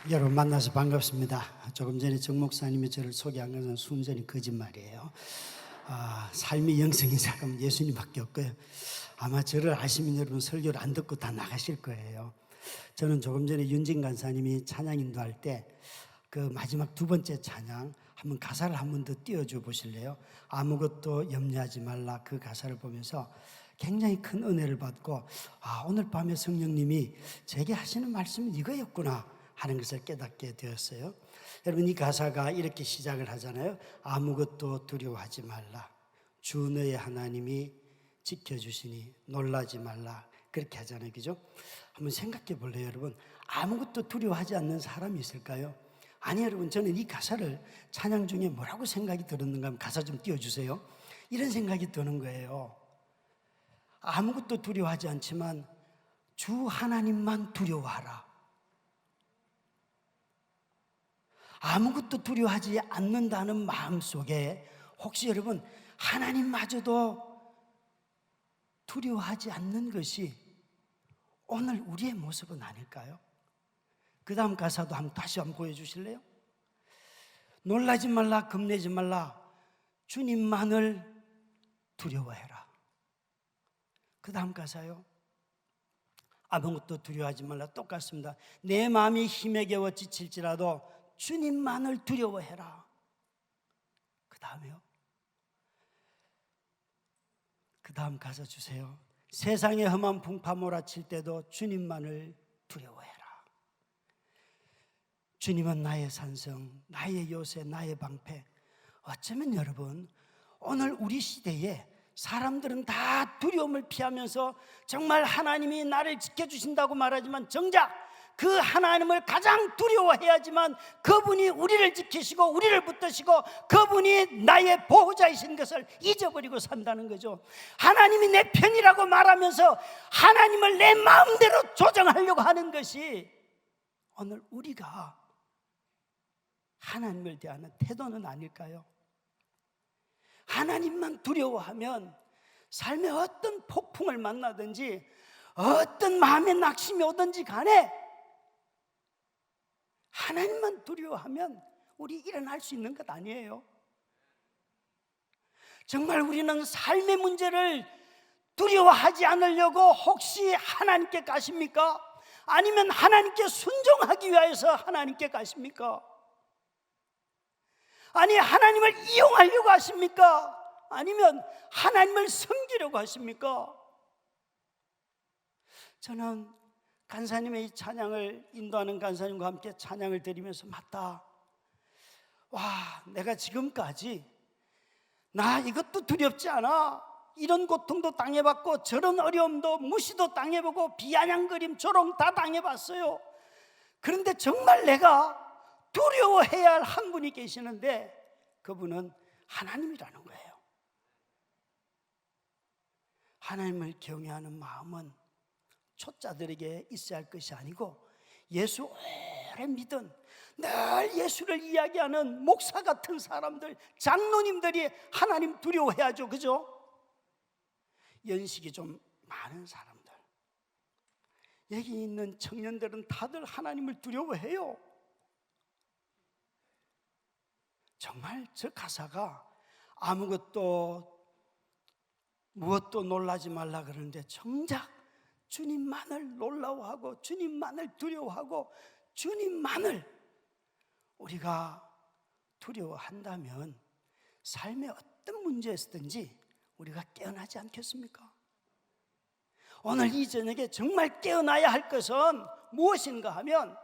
여러분 만나서 반갑습니다. 조금 전에 정 목사님이 저를 소개한 것은 순전히 거짓말이에요. 삶의 영성이 잠깐 예수님밖에 없고요. 아마 저를 아시면 여러분 설교를 안 듣고 다 나가실 거예요. 저는 조금 전에 윤진 간사님이 찬양 인도할 때 그 마지막 두 번째 찬양 한번 가사를 한 번 더 띄워줘 보실래요? 아무것도 염려하지 말라. 그 가사를 보면서 굉장히 큰 은혜를 받고 오늘 밤에 성령님이 제게 하시는 말씀은 이거였구나 하는 것을 깨닫게 되었어요. 여러분, 이 가사가 이렇게 시작을 하잖아요. 아무것도 두려워하지 말라. 주 너의 하나님이 지켜주시니 놀라지 말라. 그렇게 하잖아요. 그죠? 한번 생각해 볼래요, 여러분? 아무것도 두려워하지 않는 사람이 있을까요? 아니, 여러분, 저는 이 가사를 찬양 중에 뭐라고 생각이 들었는가 하면 가사 좀 띄워주세요. 이런 생각이 드는 거예요. 아무것도 두려워하지 않지만 주 하나님만 두려워하라. 아무것도 두려워하지 않는다는 마음속에 혹시 여러분 하나님마저도 두려워하지 않는 것이 오늘 우리의 모습은 아닐까요? 그 다음 가사도 다시 한번 보여주실래요? 놀라지 말라, 겁내지 말라, 주님만을 두려워해라. 그 다음 가사요. 아무것도 두려워하지 말라. 똑같습니다. 내 마음이 힘에 겨워 지칠지라도 주님만을 두려워해라. 그 다음에요. 그 다음 가사 주세요. 세상에 험한 풍파 몰아칠 때도 주님만을 두려워해라. 주님은 나의 산성, 나의 요새, 나의 방패. 어쩌면 여러분 오늘 우리 시대에 사람들은 다 두려움을 피하면서 정말 하나님이 나를 지켜주신다고 말하지만 정작 그 하나님을 가장 두려워해야지만 그분이 우리를 지키시고 우리를 붙드시고 그분이 나의 보호자이신 것을 잊어버리고 산다는 거죠. 하나님이 내 편이라고 말하면서 하나님을 내 마음대로 조정하려고 하는 것이 오늘 우리가 하나님을 대하는 태도는 아닐까요? 하나님만 두려워하면 삶에 어떤 폭풍을 만나든지 어떤 마음의 낙심이 오든지 간에 하나님만 두려워하면 우리 일어날 수 있는 것 아니에요. 정말 우리는 삶의 문제를 두려워하지 않으려고 혹시 하나님께 가십니까? 아니면 하나님께 순종하기 위해서 하나님께 가십니까? 아니, 하나님을 이용하려고 하십니까? 아니면 하나님을 섬기려고 하십니까? 저는 간사님의 이 찬양을 인도하는 간사님과 함께 찬양을 드리면서 맞다. 내가 지금까지 나 이것도 두렵지 않아. 이런 고통도 당해봤고 저런 어려움도 무시도 당해보고 비아냥거림 조롱 다 당해봤어요. 그런데 정말 내가 두려워해야 할 한 분이 계시는데 그분은 하나님이라는 거예요. 하나님을 경외하는 마음은 초짜들에게 있어야 할 것이 아니고 예수 오래 믿은 늘 예수를 이야기하는 목사 같은 사람들, 장로님들이 하나님 두려워해야죠. 그죠? 연식이 좀 많은 사람들, 여기 있는 청년들은 다들 하나님을 두려워해요. 정말 저 가사가 아무것도 무엇도 놀라지 말라 그러는데 정작 주님만을 놀라워하고 주님만을 두려워하고 주님만을 우리가 두려워한다면 삶의 어떤 문제였든지 우리가 깨어나지 않겠습니까? 오늘 이 저녁에 정말 깨어나야 할 것은 무엇인가 하면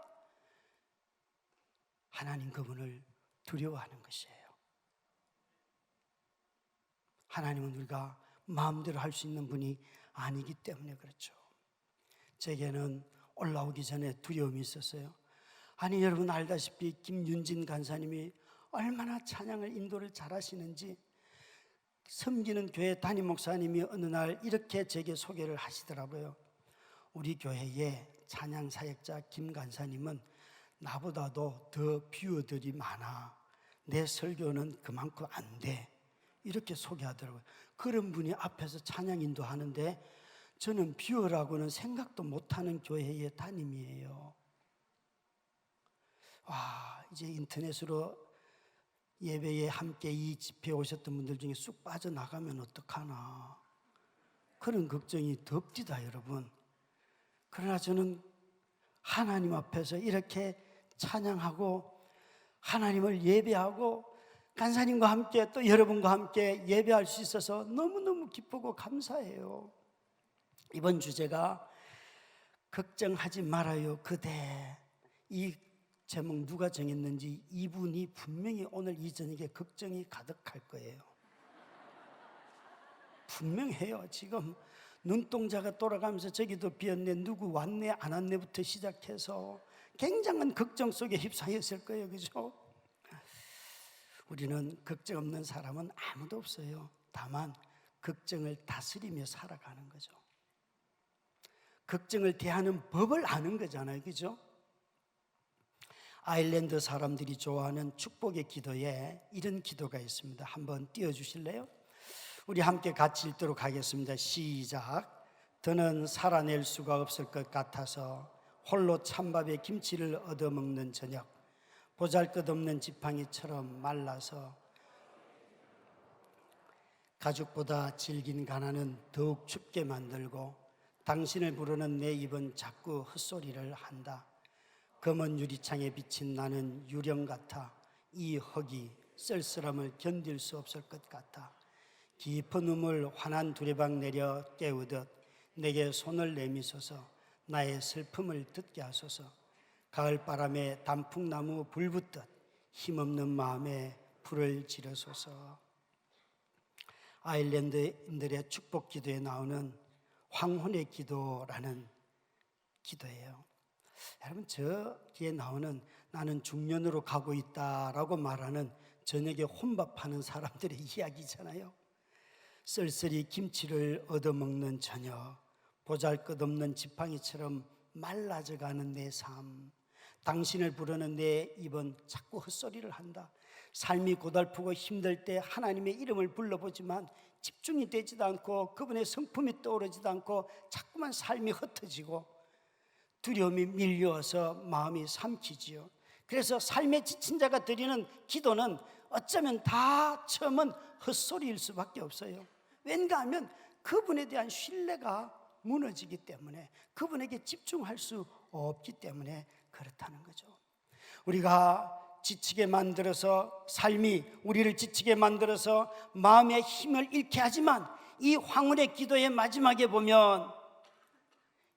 하나님 그분을 두려워하는 것이에요. 하나님은 우리가 마음대로 할 수 있는 분이 아니기 때문에 그렇죠. 제게는 올라오기 전에 두려움이 있었어요. 아니, 여러분 알다시피 김윤진 간사님이 얼마나 찬양을 인도를 잘하시는지 섬기는 교회 담임 목사님이 어느 날 이렇게 제게 소개를 하시더라고요. 우리 교회의 찬양 사역자 김 간사님은 나보다도 더 뷰어들이 많아. 내 설교는 그만큼 안 돼. 이렇게 소개하더라고요. 그런 분이 앞에서 찬양 인도하는데 저는 뷰어라고는 생각도 못하는 교회의 담임이에요. 이제 인터넷으로 예배에 함께 이 집회에 오셨던 분들 중에 쑥 빠져나가면 어떡하나, 그런 걱정이 덥디다 여러분. 그러나 저는 하나님 앞에서 이렇게 찬양하고 하나님을 예배하고 간사님과 함께 또 여러분과 함께 예배할 수 있어서 너무너무 기쁘고 감사해요. 이번 주제가 걱정하지 말아요 그대, 이 제목 누가 정했는지 이분이 분명히 오늘 이 저녁에 걱정이 가득할 거예요. 분명해요. 지금 눈동자가 돌아가면서 저기도 비었네, 누구 왔네 안 왔네부터 시작해서 굉장한 걱정 속에 휩싸였을 거예요. 그죠? 우리는 걱정 없는 사람은 아무도 없어요. 다만 걱정을 다스리며 살아가는 거죠. 걱정을 대하는 법을 아는 거잖아요. 그죠? 아일랜드 사람들이 좋아하는 축복의 기도에 이런 기도가 있습니다. 한번 띄워주실래요? 우리 함께 같이 읽도록 하겠습니다. 시작. 더는 살아낼 수가 없을 것 같아서 홀로 찬밥에 김치를 얻어먹는 저녁, 보잘것없는 지팡이처럼 말라서 가죽보다 질긴 가난은 더욱 춥게 만들고 당신을 부르는 내 입은 자꾸 헛소리를 한다. 검은 유리창에 비친 나는 유령 같아 이 흙이 쓸쓸함을 견딜 수 없을 것 같아. 깊은 눈물 환한 두레방 내려 깨우듯 내게 손을 내미소서. 나의 슬픔을 듣게 하소서. 가을바람에 단풍나무 불 붙듯 힘없는 마음에 불을 지르소서. 아일랜드인들의 축복 기도에 나오는 황혼의 기도라는 기도예요. 여러분, 저기에 나오는 나는 중년으로 가고 있다라고 말하는 저녁에 혼밥하는 사람들의 이야기잖아요. 쓸쓸히 김치를 얻어먹는 저녁, 보잘것없는 지팡이처럼 말라져가는 내 삶, 당신을 부르는 내 입은 자꾸 헛소리를 한다. 삶이 고달프고 힘들 때 하나님의 이름을 불러보지만 집중이 되지도 않고 그분의 성품이 떠오르지도 않고 자꾸만 삶이 흩어지고 두려움이 밀려와서 마음이 삼키지요. 그래서 삶에 지친 자가 드리는 기도는 어쩌면 다 처음은 헛소리일 수밖에 없어요. 왠가 하면 그분에 대한 신뢰가 무너지기 때문에, 그분에게 집중할 수 없기 때문에 그렇다는 거죠. 우리가 지치게 만들어서, 삶이 우리를 지치게 만들어서 마음의 힘을 잃게 하지만 이 황혼의 기도의 마지막에 보면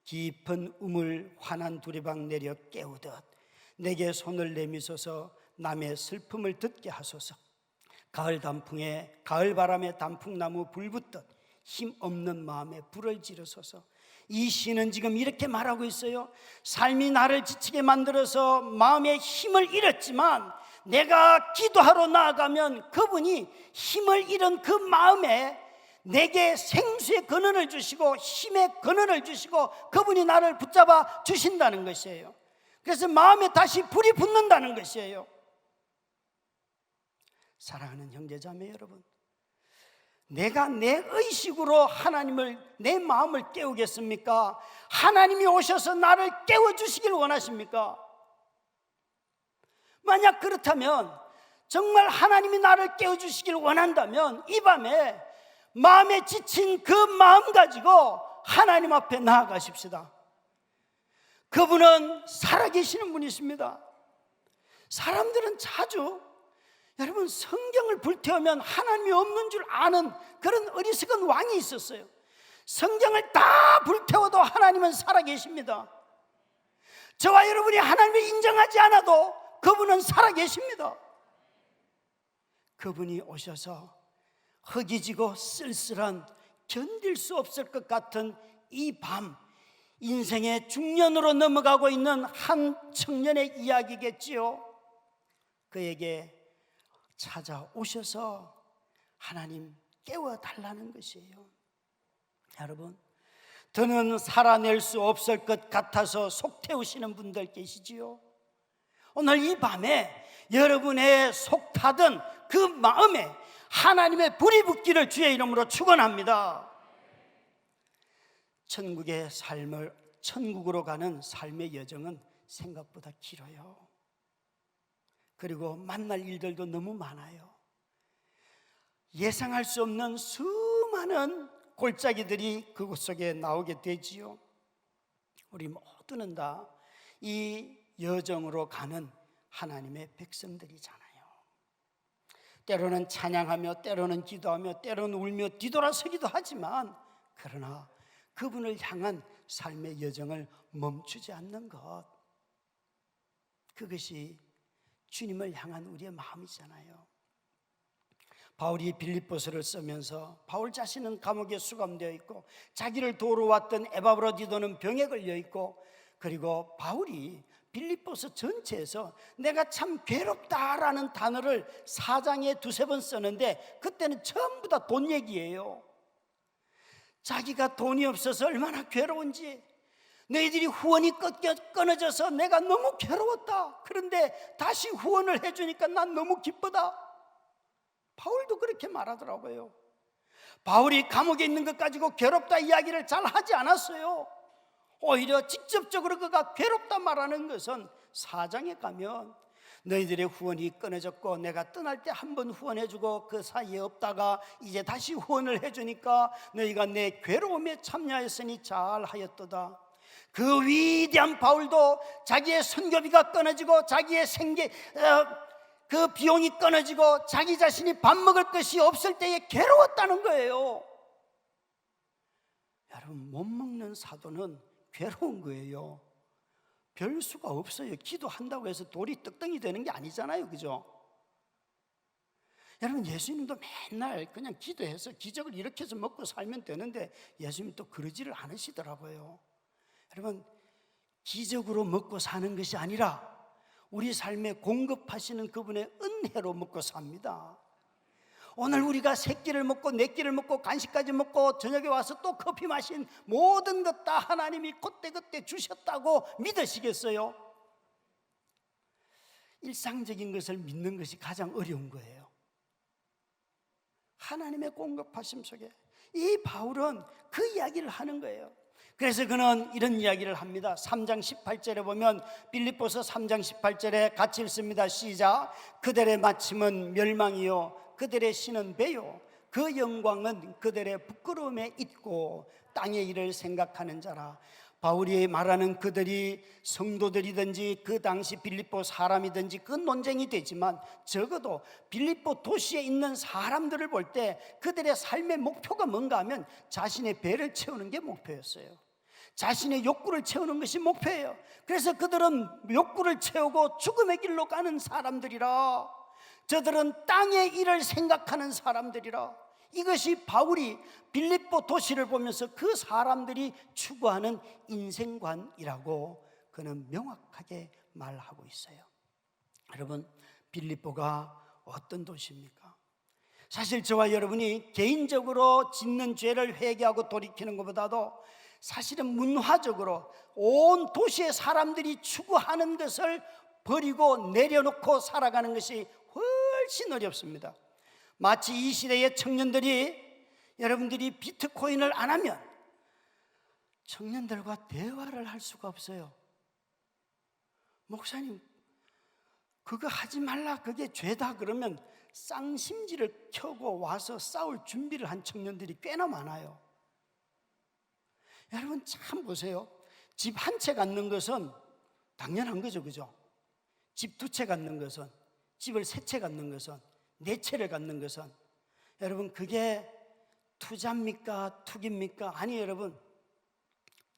깊은 우물 환한 두레방 내려 깨우듯 내게 손을 내미소서. 남의 슬픔을 듣게 하소서. 가을바람에 단풍나무 불 붙듯 힘없는 마음에 불을 지르소서. 이 시는 지금 이렇게 말하고 있어요. 삶이 나를 지치게 만들어서 마음의 힘을 잃었지만 내가 기도하러 나아가면 그분이 힘을 잃은 그 마음에 내게 생수의 근원을 주시고 힘의 근원을 주시고 그분이 나를 붙잡아 주신다는 것이에요. 그래서 마음에 다시 불이 붙는다는 것이에요. 사랑하는 형제자매 여러분, 내가 내 의식으로 하나님을, 내 마음을 깨우겠습니까? 하나님이 오셔서 나를 깨워주시길 원하십니까? 만약 그렇다면, 정말 하나님이 나를 깨워주시길 원한다면 이 밤에 마음에 지친 그 마음 가지고 하나님 앞에 나아가십시다. 그분은 살아계시는 분이십니다. 사람들은 자주, 여러분, 성경을 불태우면 하나님이 없는 줄 아는 그런 어리석은 왕이 있었어요. 성경을 다 불태워도 하나님은 살아계십니다. 저와 여러분이 하나님을 인정하지 않아도 그분은 살아계십니다. 그분이 오셔서 허기지고 쓸쓸한, 견딜 수 없을 것 같은 이 밤, 인생의 중년으로 넘어가고 있는 한 청년의 이야기겠지요. 그에게 찾아오셔서 하나님 깨워달라는 것이에요. 여러분, 더는 살아낼 수 없을 것 같아서 속 태우시는 분들 계시지요. 오늘 이 밤에 여러분의 속 타던 그 마음에 하나님의 불이 붙기를 주의 이름으로 축원합니다. 천국으로 가는 삶의 여정은 생각보다 길어요. 그리고 만날 일들도 너무 많아요. 예상할 수 없는 수많은 골짜기들이 그곳 속에 나오게 되지요. 우리 모두는 다 이 여정으로 가는 하나님의 백성들이잖아요. 때로는 찬양하며, 때로는 기도하며, 때로는 울며 뒤돌아서기도 하지만, 그러나 그분을 향한 삶의 여정을 멈추지 않는 것, 그것이 주님을 향한 우리의 마음이잖아요. 바울이 빌립보서를 쓰면서 바울 자신은 감옥에 수감되어 있고, 자기를 도우러 왔던 에바브로디도는 병에 걸려 있고, 그리고 바울이 빌립보서 전체에서 내가 참 괴롭다라는 단어를 4장에 두세 번 쓰는데, 그때는 전부 다 돈 얘기예요. 자기가 돈이 없어서 얼마나 괴로운지, 너희들이 후원이 끊어져서 내가 너무 괴로웠다. 그런데 다시 후원을 해주니까 난 너무 기쁘다. 바울도 그렇게 말하더라고요. 바울이 감옥에 있는 것 가지고 괴롭다 이야기를 잘 하지 않았어요. 오히려 직접적으로 그가 괴롭다 말하는 것은 4장에 가면 너희들의 후원이 끊어졌고 내가 떠날 때 한 번 후원해주고 그 사이에 없다가 이제 다시 후원을 해주니까 너희가 내 괴로움에 참여했으니 잘하였도다. 그 위대한 바울도 자기의 선교비가 끊어지고 자기의 그 비용이 끊어지고 자기 자신이 밥 먹을 것이 없을 때에 괴로웠다는 거예요. 여러분, 못 먹는 사도는 괴로운 거예요. 별 수가 없어요. 기도한다고 해서 돌이 떡덩이 되는 게 아니잖아요, 그죠? 여러분, 예수님도 맨날 그냥 기도해서 기적을 일으켜서 먹고 살면 되는데 예수님 또 그러지를 않으시더라고요. 여러분, 기적으로 먹고 사는 것이 아니라 우리 삶에 공급하시는 그분의 은혜로 먹고 삽니다. 오늘 우리가 세 끼를 먹고 네 끼를 먹고 간식까지 먹고 저녁에 와서 또 커피 마신 모든 것 다 하나님이 그때그때 주셨다고 믿으시겠어요? 일상적인 것을 믿는 것이 가장 어려운 거예요. 하나님의 공급하심 속에 이 바울은 그 이야기를 하는 거예요. 그래서 그는 이런 이야기를 합니다. 3장 18절에 보면, 빌립보서 3장 18절에 같이 읽습니다. 시작. 그들의 마침은 멸망이요 그들의 신은 배요 그 영광은 그들의 부끄러움에 있고 땅의 일을 생각하는 자라. 바울이 말하는 그들이 성도들이든지 그 당시 빌립보 사람이든지 그 논쟁이 되지만, 적어도 빌립보 도시에 있는 사람들을 볼 때 그들의 삶의 목표가 뭔가 하면 자신의 배를 채우는 게 목표였어요. 자신의 욕구를 채우는 것이 목표예요. 그래서 그들은 욕구를 채우고 죽음의 길로 가는 사람들이라, 저들은 땅의 일을 생각하는 사람들이라. 이것이 바울이 빌립보 도시를 보면서 그 사람들이 추구하는 인생관이라고 그는 명확하게 말하고 있어요. 여러분, 빌립보가 어떤 도시입니까? 사실 저와 여러분이 개인적으로 짓는 죄를 회개하고 돌이키는 것보다도 사실은 문화적으로 온 도시의 사람들이 추구하는 것을 버리고 내려놓고 살아가는 것이 훨씬 어렵습니다. 마치 이 시대의 청년들이, 여러분들이 비트코인을 안 하면 청년들과 대화를 할 수가 없어요. 목사님, 그거 하지 말라, 그게 죄다 그러면 쌍심지를 켜고 와서 싸울 준비를 한 청년들이 꽤나 많아요. 여러분 참 보세요. 집 한 채 갖는 것은 당연한 거죠, 그죠? 집 두 채 갖는 것은, 집을 세 채 갖는 것은, 네 채를 갖는 것은, 여러분 그게 투자입니까? 투기입니까? 아니 여러분,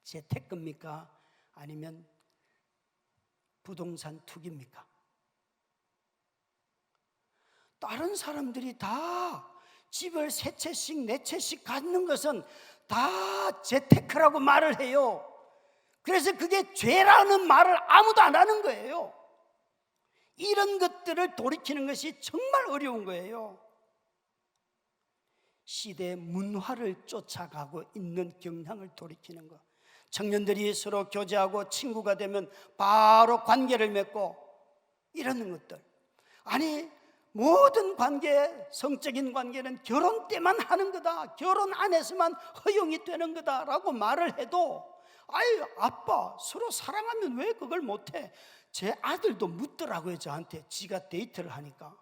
재테크입니까? 아니면 부동산 투기입니까? 다른 사람들이 다 집을 세 채씩 네 채씩 갖는 것은 다 재테크라고 말을 해요. 그래서 그게 죄라는 말을 아무도 안 하는 거예요. 이런 것들을 돌이키는 것이 정말 어려운 거예요. 시대의 문화를 쫓아가고 있는 경향을 돌이키는 것. 청년들이 서로 교제하고 친구가 되면 바로 관계를 맺고 이러는 것들. 아니, 모든 관계, 성적인 관계는 결혼 때만 하는 거다, 결혼 안에서만 허용이 되는 거다라고 말을 해도 아유 아빠 서로 사랑하면 왜 그걸 못해? 제 아들도 묻더라고요 저한테. 지가 데이트를 하니까.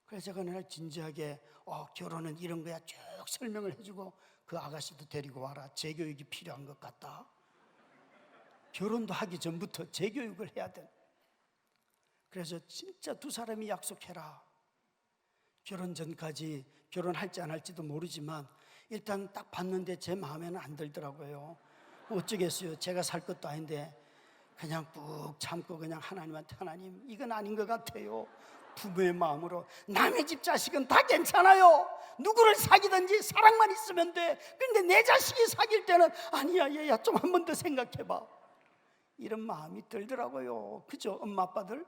그래서 제가 늘 진지하게 결혼은 이런 거야 쭉 설명을 해주고, 그 아가씨도 데리고 와라, 재교육이 필요한 것 같다. 결혼도 하기 전부터 재교육을 해야 돼. 그래서 진짜 두 사람이 약속해라. 결혼 전까지, 결혼할지 안 할지도 모르지만 일단 딱 봤는데 제 마음에는 안 들더라고요. 어쩌겠어요. 제가 살 것도 아닌데 그냥 꾹 참고 그냥 하나님한테, 하나님 이건 아닌 것 같아요. 부모의 마음으로 남의 집 자식은 다 괜찮아요. 누구를 사귀든지 사랑만 있으면 돼. 그런데 내 자식이 사귈 때는 아니야 얘야 좀 한 번 더 생각해봐. 이런 마음이 들더라고요. 그죠? 엄마 아빠들?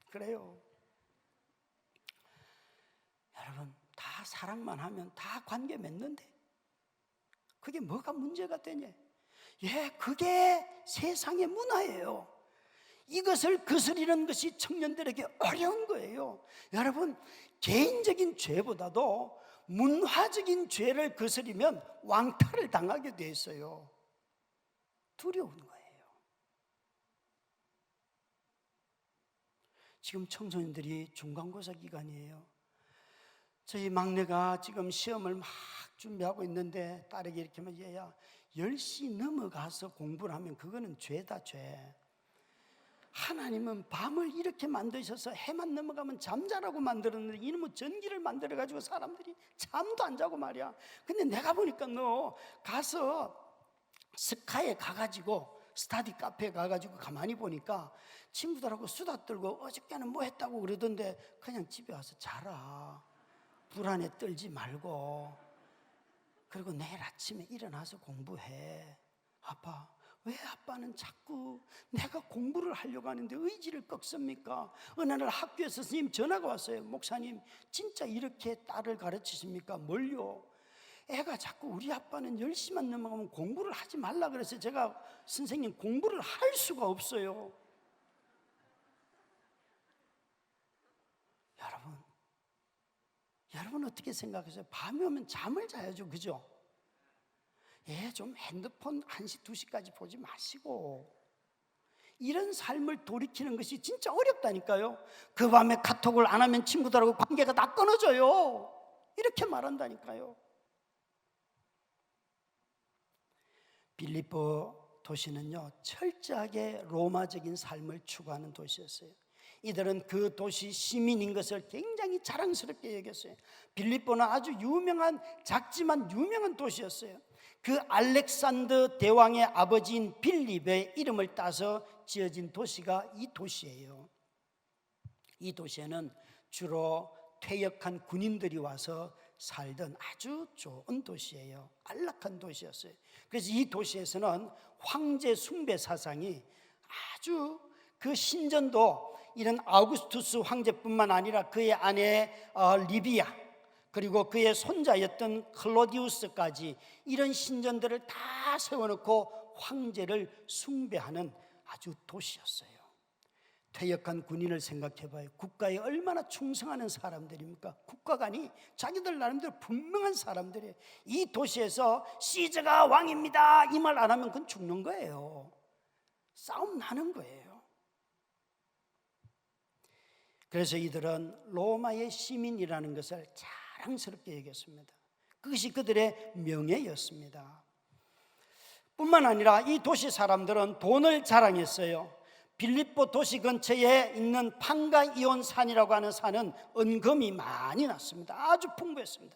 그래요. 여러분 다 사랑만 하면 다 관계 맺는데 그게 뭐가 문제가 되냐? 예, 그게 세상의 문화예요. 이것을 거스리는 것이 청년들에게 어려운 거예요. 여러분 개인적인 죄보다도 문화적인 죄를 거스리면 왕따를 당하게 돼 있어요. 두려운 거예요. 지금 청소년들이 중간고사 기간이에요. 저희 막내가 지금 시험을 막 준비하고 있는데 딸에게 이렇게 하면, 얘야 10시 넘어가서 공부를 하면 그거는 죄다 죄. 하나님은 밤을 이렇게 만드셔서 해만 넘어가면 잠자라고 만들었는데 이놈의 전기를 만들어가지고 사람들이 잠도 안 자고 말이야. 근데 내가 보니까 너 가서 스카에 가가지고, 스타디 카페에 가가지고 가만히 보니까 친구들하고 수다 떨고 어저께는 뭐 했다고 그러던데 그냥 집에 와서 자라. 불안에 떨지 말고. 그리고 내일 아침에 일어나서 공부해. 아빠, 왜 아빠는 자꾸 내가 공부를 하려고 하는데 의지를 꺾습니까? 어느 날 학교에서 선생님 전화가 왔어요. 목사님 진짜 이렇게 딸을 가르치십니까? 뭘요? 애가 자꾸 우리 아빠는 10시만 넘어가면 공부를 하지 말라 그래서 제가 선생님 공부를 할 수가 없어요. 여러분 어떻게 생각하세요? 밤이 오면 잠을 자야죠, 그죠? 예, 좀 핸드폰 1시, 2시까지 보지 마시고. 이런 삶을 돌이키는 것이 진짜 어렵다니까요. 그 밤에 카톡을 안 하면 친구들하고 관계가 다 끊어져요. 이렇게 말한다니까요. 빌립보 도시는요 철저하게 로마적인 삶을 추구하는 도시였어요. 이들은 그 도시 시민인 것을 굉장히 자랑스럽게 여겼어요. 빌립보는 아주 유명한, 작지만 유명한 도시였어요. 그 알렉산더 대왕의 아버지인 빌립의 이름을 따서 지어진 도시가 이 도시예요. 이 도시에는 주로 퇴역한 군인들이 와서 살던 아주 좋은 도시예요. 안락한 도시였어요. 그래서 이 도시에서는 황제 숭배 사상이 아주, 그 신전도 이런 아우구스투스 황제뿐만 아니라 그의 아내 리비아, 그리고 그의 손자였던 클로디우스까지 이런 신전들을 다 세워놓고 황제를 숭배하는 아주 도시였어요. 퇴역한 군인을 생각해봐요. 국가에 얼마나 충성하는 사람들입니까? 국가관이 자기들 나름대로 분명한 사람들이에요. 이 도시에서 시저가 왕입니다 이 말 안 하면 그건 죽는 거예요. 싸움 나는 거예요. 그래서 이들은 로마의 시민이라는 것을 자랑스럽게 여겼습니다. 그것이 그들의 명예였습니다. 뿐만 아니라 이 도시 사람들은 돈을 자랑했어요. 빌립보 도시 근처에 있는 판가이온 산이라고 하는 산은 은금이 많이 났습니다. 아주 풍부했습니다.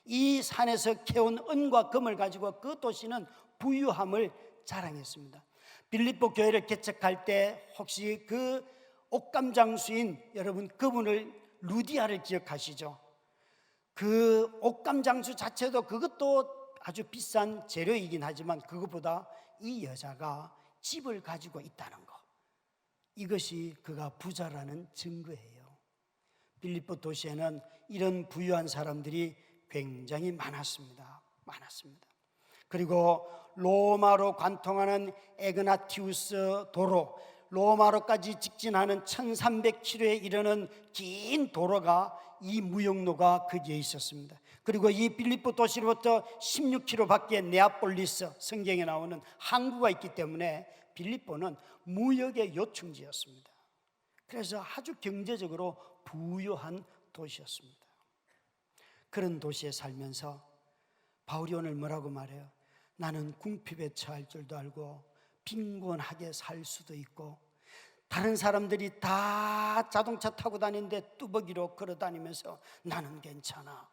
이 산에서 캐온 은과 금을 가지고 그 도시는 부유함을 자랑했습니다. 빌립보 교회를 개척할 때 혹시 그 옥감 장수인 여러분, 그분을 루디아를 기억하시죠? 그 옥감 장수 자체도 그것도 아주 비싼 재료이긴 하지만 그것보다 이 여자가 집을 가지고 있다는 거, 이것이 그가 부자라는 증거예요. 빌립보 도시에는 이런 부유한 사람들이 굉장히 많았습니다. 그리고 로마로 관통하는 에그나티우스 도로, 로마로까지 직진하는 1300km에 이르는 긴 도로가, 이 무역로가 거기에 있었습니다. 그리고 이 빌립보 도시로부터 16km 밖에 네아폴리스, 성경에 나오는 항구가 있기 때문에 빌립보는 무역의 요충지였습니다. 그래서 아주 경제적으로 부유한 도시였습니다. 그런 도시에 살면서 바울이 오늘 뭐라고 말해요? 나는 궁핍에 처할 줄도 알고 빈곤하게 살 수도 있고, 다른 사람들이 다 자동차 타고 다니는데 뚜벅이로 걸어 다니면서 나는 괜찮아.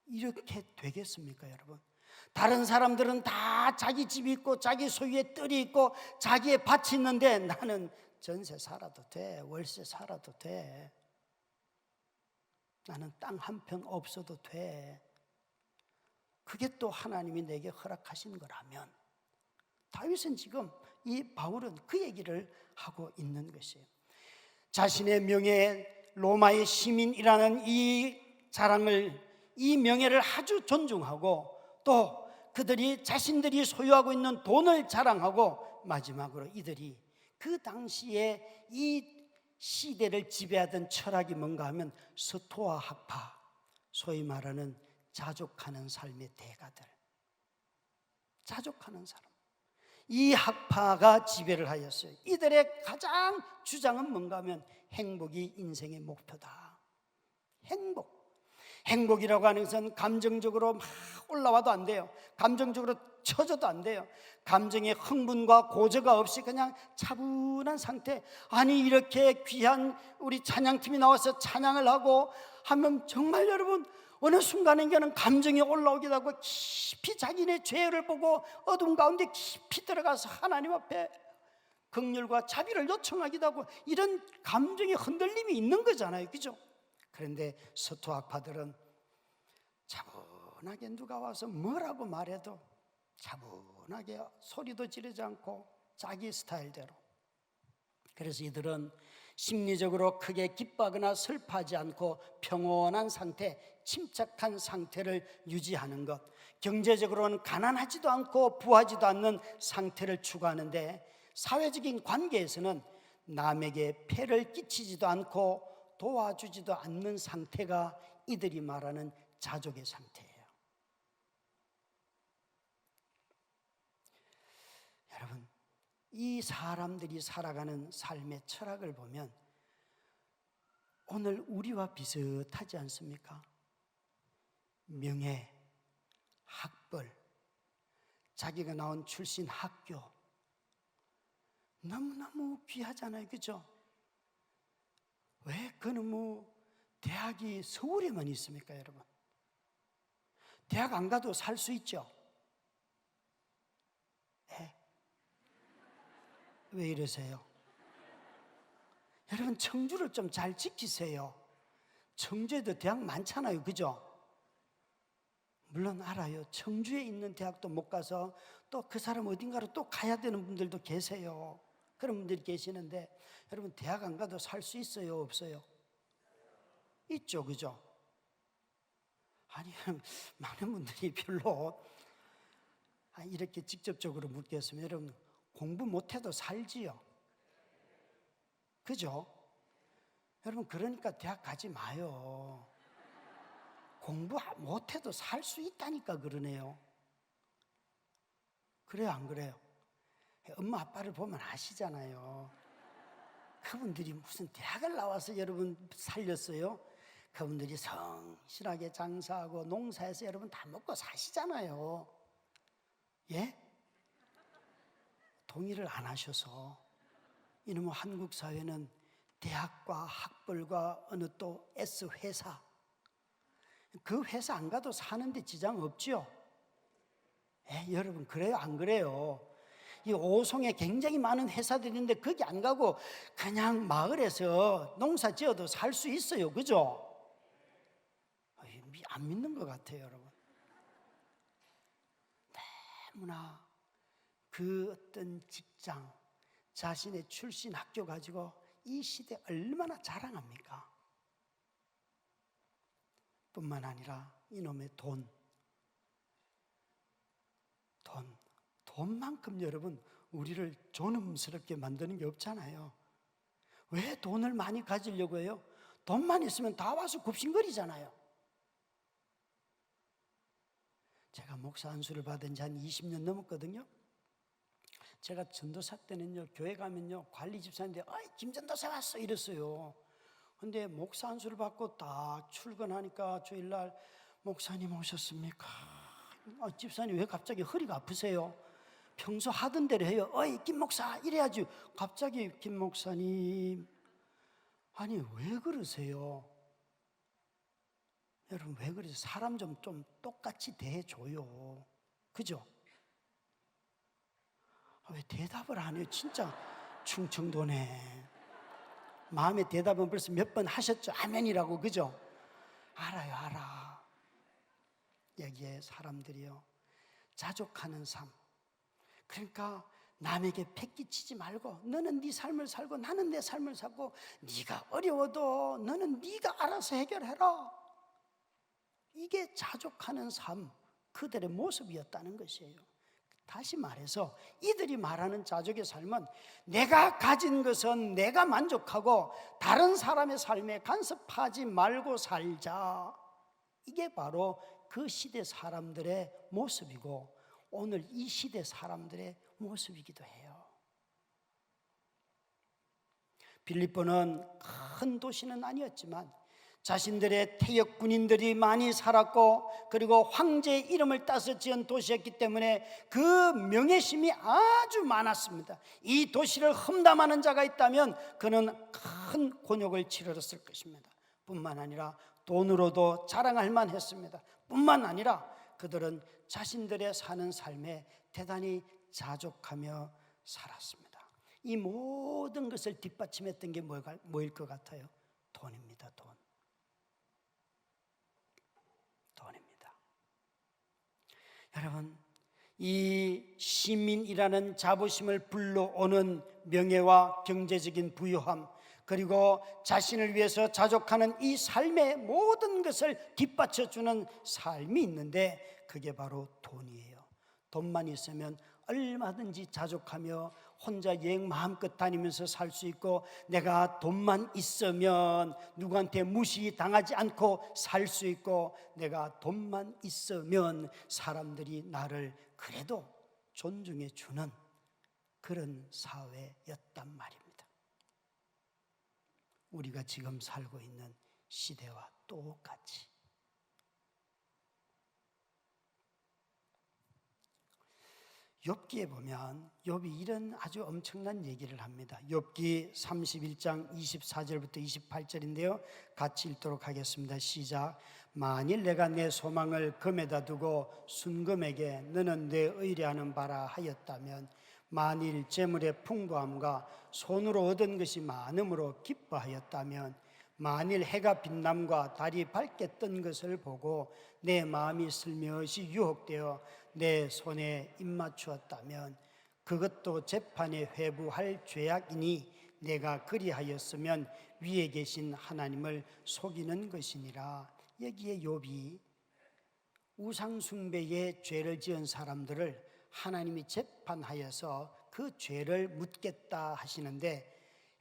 이렇게 되겠습니까, 여러분? 다른 사람들은 다 자기 집이 있고 자기 소유의 뜰이 있고 자기의 밭이 있는데 나는 전세 살아도 돼, 월세 살아도 돼, 나는 땅 한 평 없어도 돼. 그게 또 하나님이 내게 허락하신 거라면, 다윗은 지금, 이 바울은 그 얘기를 하고 있는 것이에요. 자신의 명예, 로마의 시민이라는 이 자랑을, 이 명예를 아주 존중하고, 또 그들이 자신들이 소유하고 있는 돈을 자랑하고, 마지막으로 이들이 그 당시에 이 시대를 지배하던 철학이 뭔가 하면 스토아 학파, 소위 말하는 자족하는 삶의 대가들, 자족하는 사람, 이 학파가 지배를 하였어요. 이들의 가장 주장은 뭔가 하면 행복이 인생의 목표다. 행복이라고 하는 것은 감정적으로 막 올라와도 안 돼요. 감정적으로 처져도 안 돼요. 감정의 흥분과 고저가 없이 그냥 차분한 상태. 아니, 이렇게 귀한 우리 찬양팀이 나와서 찬양을 하고 하면 정말 여러분, 어느 순간에는 감정이 올라오기도 하고 깊이 자기네 죄를 보고 어둠 가운데 깊이 들어가서 하나님 앞에 긍휼과 자비를 요청하기도 하고, 이런 감정의 흔들림이 있는 거잖아요, 그죠? 그런데 서투학파들은 차분하게 누가 와서 뭐라고 말해도 차분하게 소리도 지르지 않고 자기 스타일대로. 그래서 이들은 심리적으로 크게 기뻐하거나 슬퍼하지 않고 평온한 상태, 침착한 상태를 유지하는 것, 경제적으로는 가난하지도 않고 부하지도 않는 상태를 추구하는데, 사회적인 관계에서는 남에게 폐를 끼치지도 않고 도와주지도 않는 상태가 이들이 말하는 자족의 상태예요. 여러분, 이 사람들이 살아가는 삶의 철학을 보면 오늘 우리와 비슷하지 않습니까? 명예, 학벌, 자기가 나온 출신 학교, 너무너무 귀하잖아요, 그죠? 왜 그놈의 대학이 서울에만 있습니까, 여러분? 대학 안 가도 살 수 있죠? 네. 왜 이러세요? 여러분, 청주를 좀 잘 지키세요. 청주에도 대학 많잖아요, 그죠? 물론 알아요. 청주에 있는 대학도 못 가서 또 그 사람 어딘가로 또 가야 되는 분들도 계세요. 그런 분들이 계시는데, 여러분, 대학 안 가도 살 수 있어요, 없어요? 있죠, 그죠? 아니, 많은 분들이 별로 이렇게 직접적으로 묻겠으면, 여러분, 공부 못해도 살지요, 그죠? 여러분, 그러니까 대학 가지 마요. 공부 못해도 살 수 있다니까 그러네요. 그래요, 안 그래요? 엄마 아빠를 보면 아시잖아요. 그분들이 무슨 대학을 나와서 여러분 살렸어요? 그분들이 성실하게 장사하고 농사해서 여러분 다 먹고 사시잖아요. 예? 동의를 안 하셔서. 이놈의 한국 사회는 대학과 학벌과 어느 또 S 회사, 그 회사 안 가도 사는데 지장 없죠? 예, 여러분, 그래요, 안 그래요? 이 오송에 굉장히 많은 회사들이 있는데 거기 안 가고 그냥 마을에서 농사 지어도 살 수 있어요, 그죠? 안 믿는 것 같아요, 여러분. 너무나 그 어떤 직장, 자신의 출신 학교 가지고 이 시대 얼마나 자랑합니까? 뿐만 아니라 이놈의 돈만큼 여러분 우리를 존엄스럽게 만드는 게 없잖아요. 왜 돈을 많이 가지려고 해요? 돈만 있으면 다 와서 굽신거리잖아요. 제가 목사 안수를 받은 지 한 20년 넘었거든요. 제가 전도사 때는요, 교회 가면요, 관리 집사님들, 어이, 김전도사 왔어! 이랬어요. 근데 목사 안수를 받고 딱 출근하니까 주일날, 목사님 오셨습니까? 집사님 왜 갑자기 허리가 아프세요? 평소 하던 대로 해요. 어이, 김 목사! 이래야지. 갑자기 김 목사님. 아니, 왜 그러세요? 여러분, 왜 그러세요? 사람 좀 똑같이 대해줘요. 그죠? 왜 대답을 안 해요? 진짜 충청도네. 마음의 대답은 벌써 몇 번 하셨죠? 아멘이라고. 그죠? 알아요, 알아. 여기에 사람들이요, 자족하는 삶. 그러니까 남에게 패기치지 말고, 너는 네 삶을 살고 나는 내 삶을 살고, 네가 어려워도 너는 네가 알아서 해결해라. 이게 자족하는 삶, 그들의 모습이었다는 것이에요. 다시 말해서 이들이 말하는 자족의 삶은 내가 가진 것은 내가 만족하고 다른 사람의 삶에 간섭하지 말고 살자. 이게 바로 그 시대 사람들의 모습이고 오늘 이 시대 사람들의 모습이기도 해요. 빌립보는 큰 도시는 아니었지만 자신들의 태역 군인들이 많이 살았고, 그리고 황제의 이름을 따서 지은 도시였기 때문에 그 명예심이 아주 많았습니다. 이 도시를 험담하는 자가 있다면 그는 큰 곤욕을 치렀을 것입니다. 뿐만 아니라 돈으로도 자랑할 만했습니다. 뿐만 아니라 그들은 자신들의 사는 삶에 대단히 자족하며 살았습니다. 이 모든 것을 뒷받침했던 게 뭐일 것 같아요? 돈입니다. 돈입니다. 여러분, 이 시민이라는 자부심을 불러오는 명예와 경제적인 부유함, 그리고 자신을 위해서 자족하는 이 삶의 모든 것을 뒷받쳐주는 삶이 있는데 그게 바로 돈이에요. 돈만 있으면 얼마든지 자족하며 혼자 여행 마음껏 다니면서 살 수 있고, 내가 돈만 있으면 누구한테 무시당하지 않고 살 수 있고, 내가 돈만 있으면 사람들이 나를 그래도 존중해 주는 그런 사회였단 말입니다. 우리가 지금 살고 있는 시대와 똑같이. 욥기에 보면 욥이 이런 아주 엄청난 얘기를 합니다. 욥기 31장 24절부터 28절인데요. 같이 읽도록 하겠습니다. 시작. 만일 내가 내 소망을 금에다 두고 순금에게 너는 내 의뢰하는 바라 하였다면, 만일 재물의 풍부함과 손으로 얻은 것이 많음으로 기뻐하였다면, 만일 해가 빛남과 달이 밝게 뜬 것을 보고 내 마음이 슬며시 유혹되어 내 손에 입맞추었다면, 그것도 재판에 회부할 죄악이니 내가 그리하였으면 위에 계신 하나님을 속이는 것이니라. 여기에 욥이 우상 숭배의 죄를 지은 사람들을 하나님이 재판하여서 그 죄를 묻겠다 하시는데,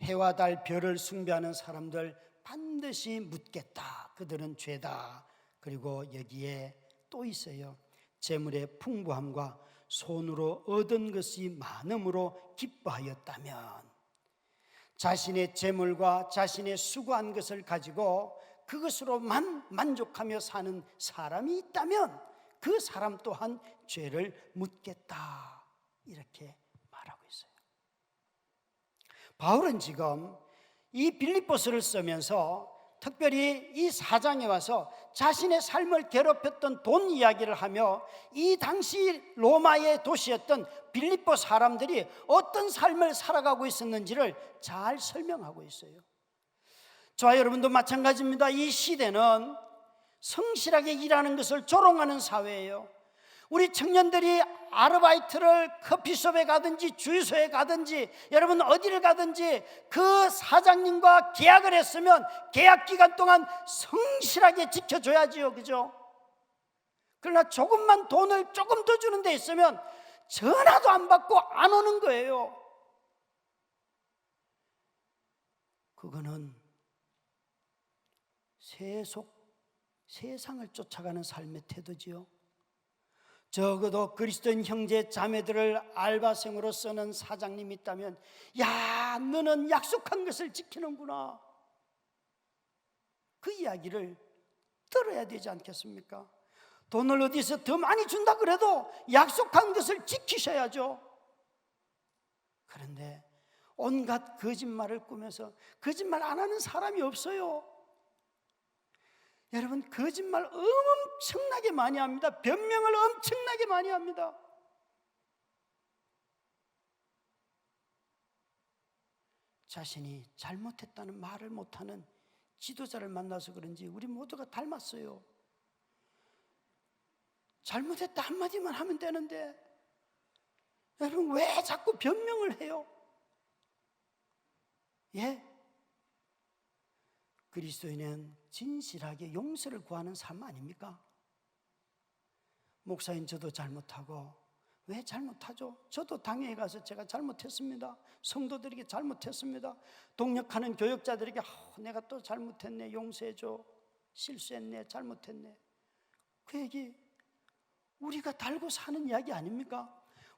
해와 달 별을 숭배하는 사람들 반드시 묻겠다. 그들은 죄다. 그리고 여기에 또 있어요. 재물의 풍부함과 손으로 얻은 것이 많음으로 기뻐하였다면, 자신의 재물과 자신의 수고한 것을 가지고 그것으로만 만족하며 사는 사람이 있다면 그 사람 또한 죄를 묻겠다. 이렇게 말하고 있어요. 바울은 지금 이 빌립보서를 쓰면서 특별히 이 사장에 와서 자신의 삶을 괴롭혔던 돈 이야기를 하며, 이 당시 로마의 도시였던 빌립보 사람들이 어떤 삶을 살아가고 있었는지를 잘 설명하고 있어요. 저와 여러분도 마찬가지입니다. 이 시대는 성실하게 일하는 것을 조롱하는 사회예요. 우리 청년들이 아르바이트를 커피숍에 가든지 주유소에 가든지 여러분 어디를 가든지 그 사장님과 계약을 했으면 계약 기간 동안 성실하게 지켜줘야지요. 그죠? 그러나 조금만 돈을 조금 더 주는 데 있으면 전화도 안 받고 안 오는 거예요. 그거는 세상을 쫓아가는 삶의 태도지요. 적어도 그리스도인 형제 자매들을 알바생으로 쓰는 사장님이 있다면, 야, 너는 약속한 것을 지키는구나, 그 이야기를 들어야 되지 않겠습니까? 돈을 어디서 더 많이 준다 그래도 약속한 것을 지키셔야죠. 그런데 온갖 거짓말을 꾸며서 거짓말 안 하는 사람이 없어요. 여러분, 거짓말 엄청나게 많이 합니다. 변명을 엄청나게 많이 합니다. 자신이 잘못했다는 말을 못하는 지도자를 만나서 그런지 우리 모두가 닮았어요. 잘못했다 한마디만 하면 되는데 여러분, 왜 자꾸 변명을 해요? 예? 그리스도인은 진실하게 용서를 구하는 삶 아닙니까? 목사님, 저도 잘못하고. 왜 잘못하죠? 저도 당회에 가서 제가 잘못했습니다. 성도들에게 잘못했습니다. 동역하는 교역자들에게 내가 또 잘못했네, 용서해줘, 실수했네, 잘못했네. 그 얘기 우리가 달고 사는 이야기 아닙니까?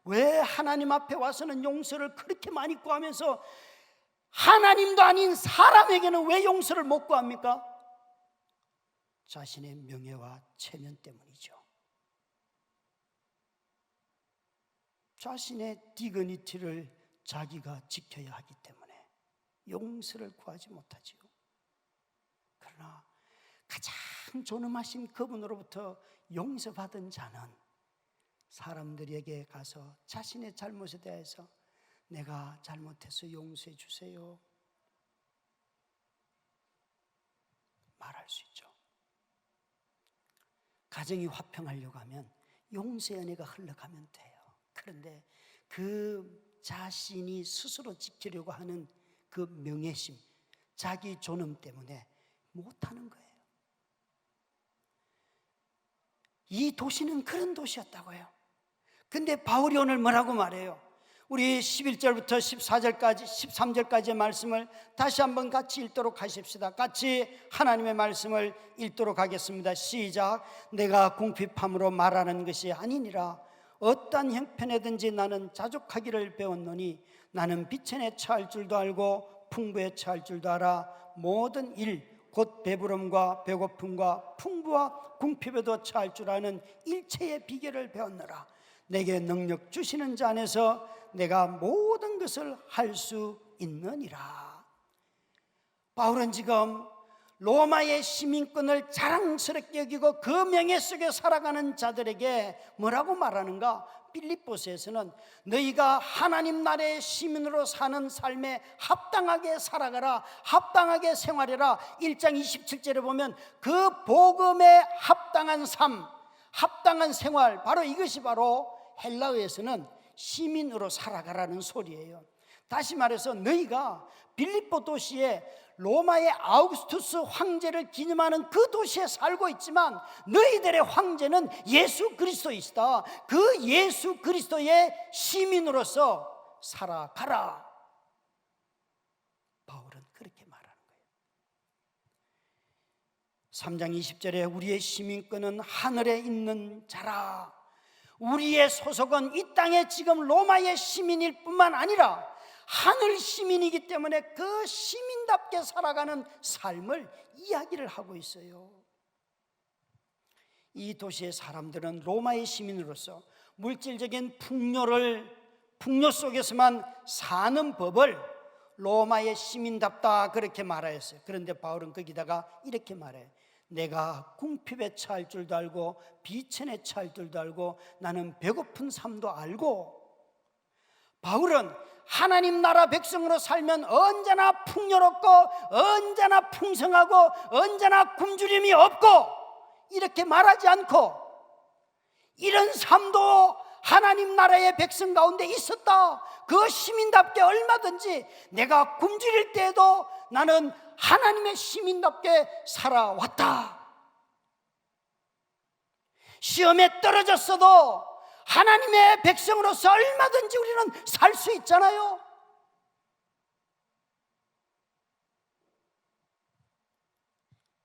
왜 하나님 앞에 와서는 용서를 그렇게 많이 구하면서 하나님도 아닌 사람에게는 왜 용서를 못 구합니까? 자신의 명예와 체면 때문이죠. 자신의 디그니티를 자기가 지켜야 하기 때문에 용서를 구하지 못하지요. 그러나 가장 존엄하신 그분으로부터 용서받은 자는 사람들에게 가서 자신의 잘못에 대해서 내가 잘못해서 용서해 주세요 말할 수 있죠. 가정이 화평하려고 하면 용서의 은혜가 흘러가면 돼요. 그런데 그 자신이 스스로 지키려고 하는 그 명예심, 자기 존엄 때문에 못하는 거예요. 이 도시는 그런 도시였다고요. 근데 바울이 오늘 뭐라고 말해요? 우리 11절부터 14절까지 13절까지의 말씀을 다시 한번 같이 읽도록 하십시다. 같이 하나님의 말씀을 읽도록 하겠습니다. 시작. 내가 궁핍함으로 말하는 것이 아니니라. 어떠한 형편에든지 나는 자족하기를 배웠노니 나는 비천에 처할 줄도 알고 풍부에 처할 줄도 알아. 모든 일 곧 배부름과 배고픔과 풍부와 궁핍에도 처할 줄 아는 일체의 비결을 배웠노라. 내게 능력 주시는 자 안에서 내가 모든 것을 할 수 있느니라. 바울은 지금 로마의 시민권을 자랑스럽게 여기고 그 명예 속에 살아가는 자들에게 뭐라고 말하는가? 빌립보서에서는 너희가 하나님 나라의 시민으로 사는 삶에 합당하게 살아가라, 합당하게 생활해라. 1장 27절에 보면 그 복음에 합당한 삶, 합당한 생활, 바로 이것이 바로 헬라어에서는 시민으로 살아가라는 소리예요. 다시 말해서 너희가 빌립보 도시에 로마의 아우구스투스 황제를 기념하는 그 도시에 살고 있지만 너희들의 황제는 예수 그리스도이시다. 그 예수 그리스도의 시민으로서 살아가라. 바울은 그렇게 말하는 거예요. 3장 20절에 우리의 시민권은 하늘에 있는 자라. 우리의 소속은 이 땅에 지금 로마의 시민일 뿐만 아니라 하늘 시민이기 때문에 그 시민답게 살아가는 삶을 이야기를 하고 있어요. 이 도시의 사람들은 로마의 시민으로서 물질적인 풍요 속에서만 사는 법을 로마의 시민답다 그렇게 말하였어요. 그런데 바울은 거기다가 이렇게 말해요. 내가 궁핍에 처할 줄도 알고 비천에 처할 줄도 알고 나는 배고픈 삶도 알고. 바울은 하나님 나라 백성으로 살면 언제나 풍요롭고 언제나 풍성하고 언제나 굶주림이 없고 이렇게 말하지 않고 이런 삶도 하나님 나라의 백성 가운데 있었다. 그 시민답게 얼마든지 내가 굶주릴 때에도 나는 하나님의 시민답게 살아왔다. 시험에 떨어졌어도 하나님의 백성으로서 얼마든지 우리는 살 수 있잖아요.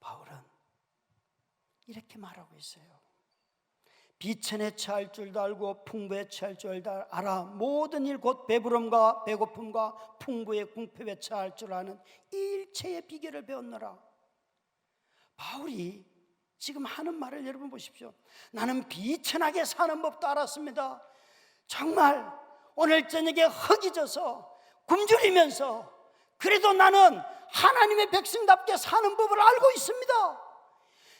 바울은 이렇게 말하고 있어요. 비천에 처할 줄도 알고 풍부에 처할 줄도 알아. 모든 일 곧 배부름과 배고픔과 풍부의 궁핍에 처할 줄 아는 일체의 비결을 배웠노라. 바울이 지금 하는 말을 여러분 보십시오. 나는 비천하게 사는 법도 알았습니다. 정말 오늘 저녁에 허기져서 굶주리면서 그래도 나는 하나님의 백성답게 사는 법을 알고 있습니다.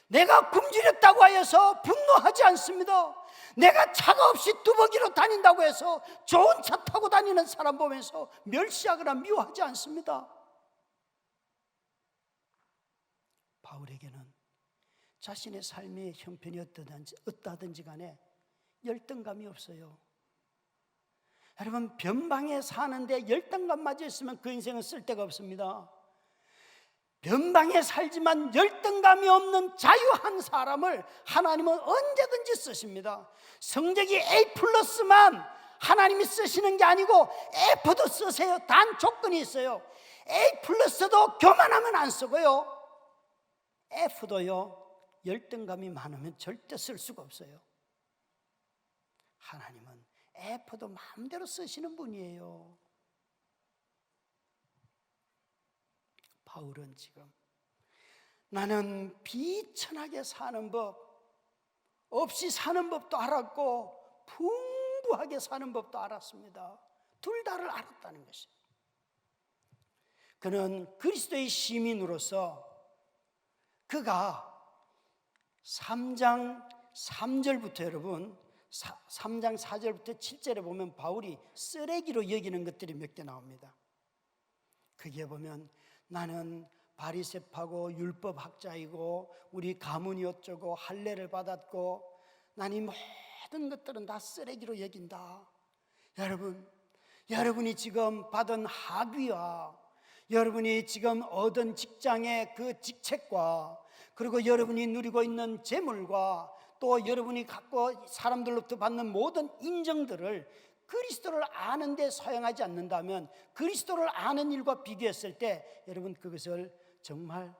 내가 굶주렸다고 하여서 분노하지 않습니다. 내가 차가 없이 뚜벅이로 다닌다고 해서 좋은 차 타고 다니는 사람 보면서 멸시하거나 미워하지 않습니다. 바울에게는 자신의 삶의 형편이 어떠하든지 간에 열등감이 없어요. 여러분, 변방에 사는데 열등감마저 있으면 그 인생은 쓸데가 없습니다. 변방에 살지만 열등감이 없는 자유한 사람을 하나님은 언제든지 쓰십니다. 성적이 A+만 하나님이 쓰시는 게 아니고 F도 쓰세요. 단 조건이 있어요. A+도 교만하면 안 쓰고요, F도요, 열등감이 많으면 절대 쓸 수가 없어요. 하나님은 F도 마음대로 쓰시는 분이에요. 바울은 지금 나는 비천하게 사는 법, 없이 사는 법도 알았고 풍부하게 사는 법도 알았습니다. 둘 다를 알았다는 것이에요. 그는 그리스도의 시민으로서 그가 3장 3절부터 여러분 3장 4절부터 7절에 보면 바울이 쓰레기로 여기는 것들이 몇 개 나옵니다. 거기에 보면 나는 바리새파고 율법학자이고 우리 가문이 어쩌고 할례를 받았고 난 이 모든 것들은 다 쓰레기로 여긴다. 여러분이 지금 받은 학위와 여러분이 지금 얻은 직장의 그 직책과 그리고 여러분이 누리고 있는 재물과 또 여러분이 갖고 사람들로부터 받는 모든 인정들을 그리스도를 아는 데 사용하지 않는다면 그리스도를 아는 일과 비교했을 때 여러분 그것을 정말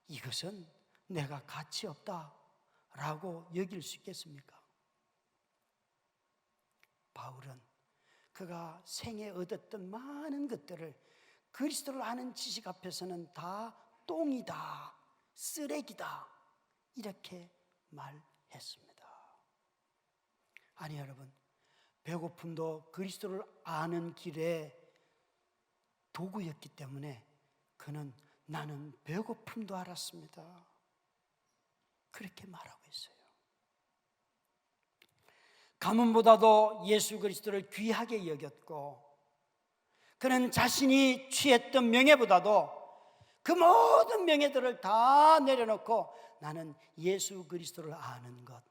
이것은 내가 가치 없다라고 여길 수 있겠습니까? 바울은 그가 생에 얻었던 많은 것들을 그리스도를 아는 지식 앞에서는 다 똥이다, 쓰레기다 이렇게 말했습니다. 아니 여러분, 배고픔도 그리스도를 아는 길에 도구였기 때문에 그는 나는 배고픔도 알았습니다. 그렇게 말하고 있어요. 가문보다도 예수 그리스도를 귀하게 여겼고 그는 자신이 취했던 명예보다도 그 모든 명예들을 다 내려놓고 나는 예수 그리스도를 아는 것.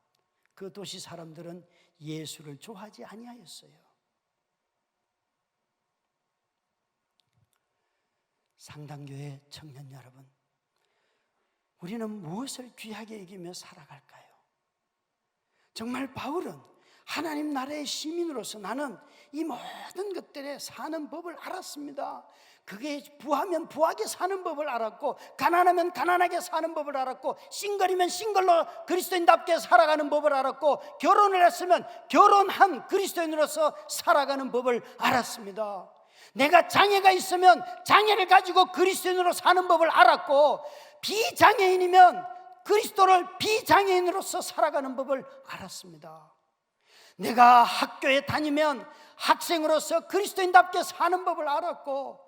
그 도시 사람들은 예수를 좋아하지 아니하였어요. 상당교회 청년 여러분, 우리는 무엇을 귀하게 여기며 살아갈까요? 정말 바울은 하나님 나라의 시민으로서 나는 이 모든 것들에 사는 법을 알았습니다. 그게 부하면 부하게 사는 법을 알았고 가난하면 가난하게 사는 법을 알았고 싱글이면 싱글로 그리스도인답게 살아가는 법을 알았고 결혼을 했으면 결혼한 그리스도인으로서 살아가는 법을 알았습니다. 내가 장애가 있으면 장애를 가지고 그리스도인으로 사는 법을 알았고 비장애인이면 그리스도를 비장애인으로서 살아가는 법을 알았습니다. 내가 학교에 다니면 학생으로서 그리스도인답게 사는 법을 알았고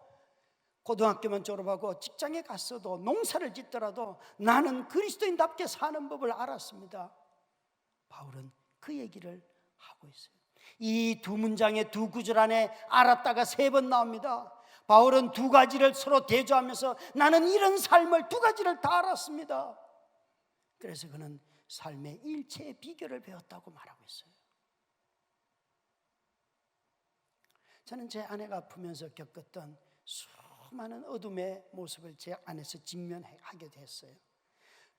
고등학교만 졸업하고 직장에 갔어도 농사를 짓더라도 나는 그리스도인답게 사는 법을 알았습니다. 바울은 그 얘기를 하고 있어요. 이 두 문장의 두 구절 안에 알았다가 3번 나옵니다. 바울은 두 가지를 서로 대조하면서 나는 이런 삶을 두 가지를 다 알았습니다. 그래서 그는 삶의 일체의 비결을 배웠다고 말하고 있어요. 저는 제 아내가 아프면서 겪었던 수많은 어둠의 모습을 제 안에서 직면하게 됐어요.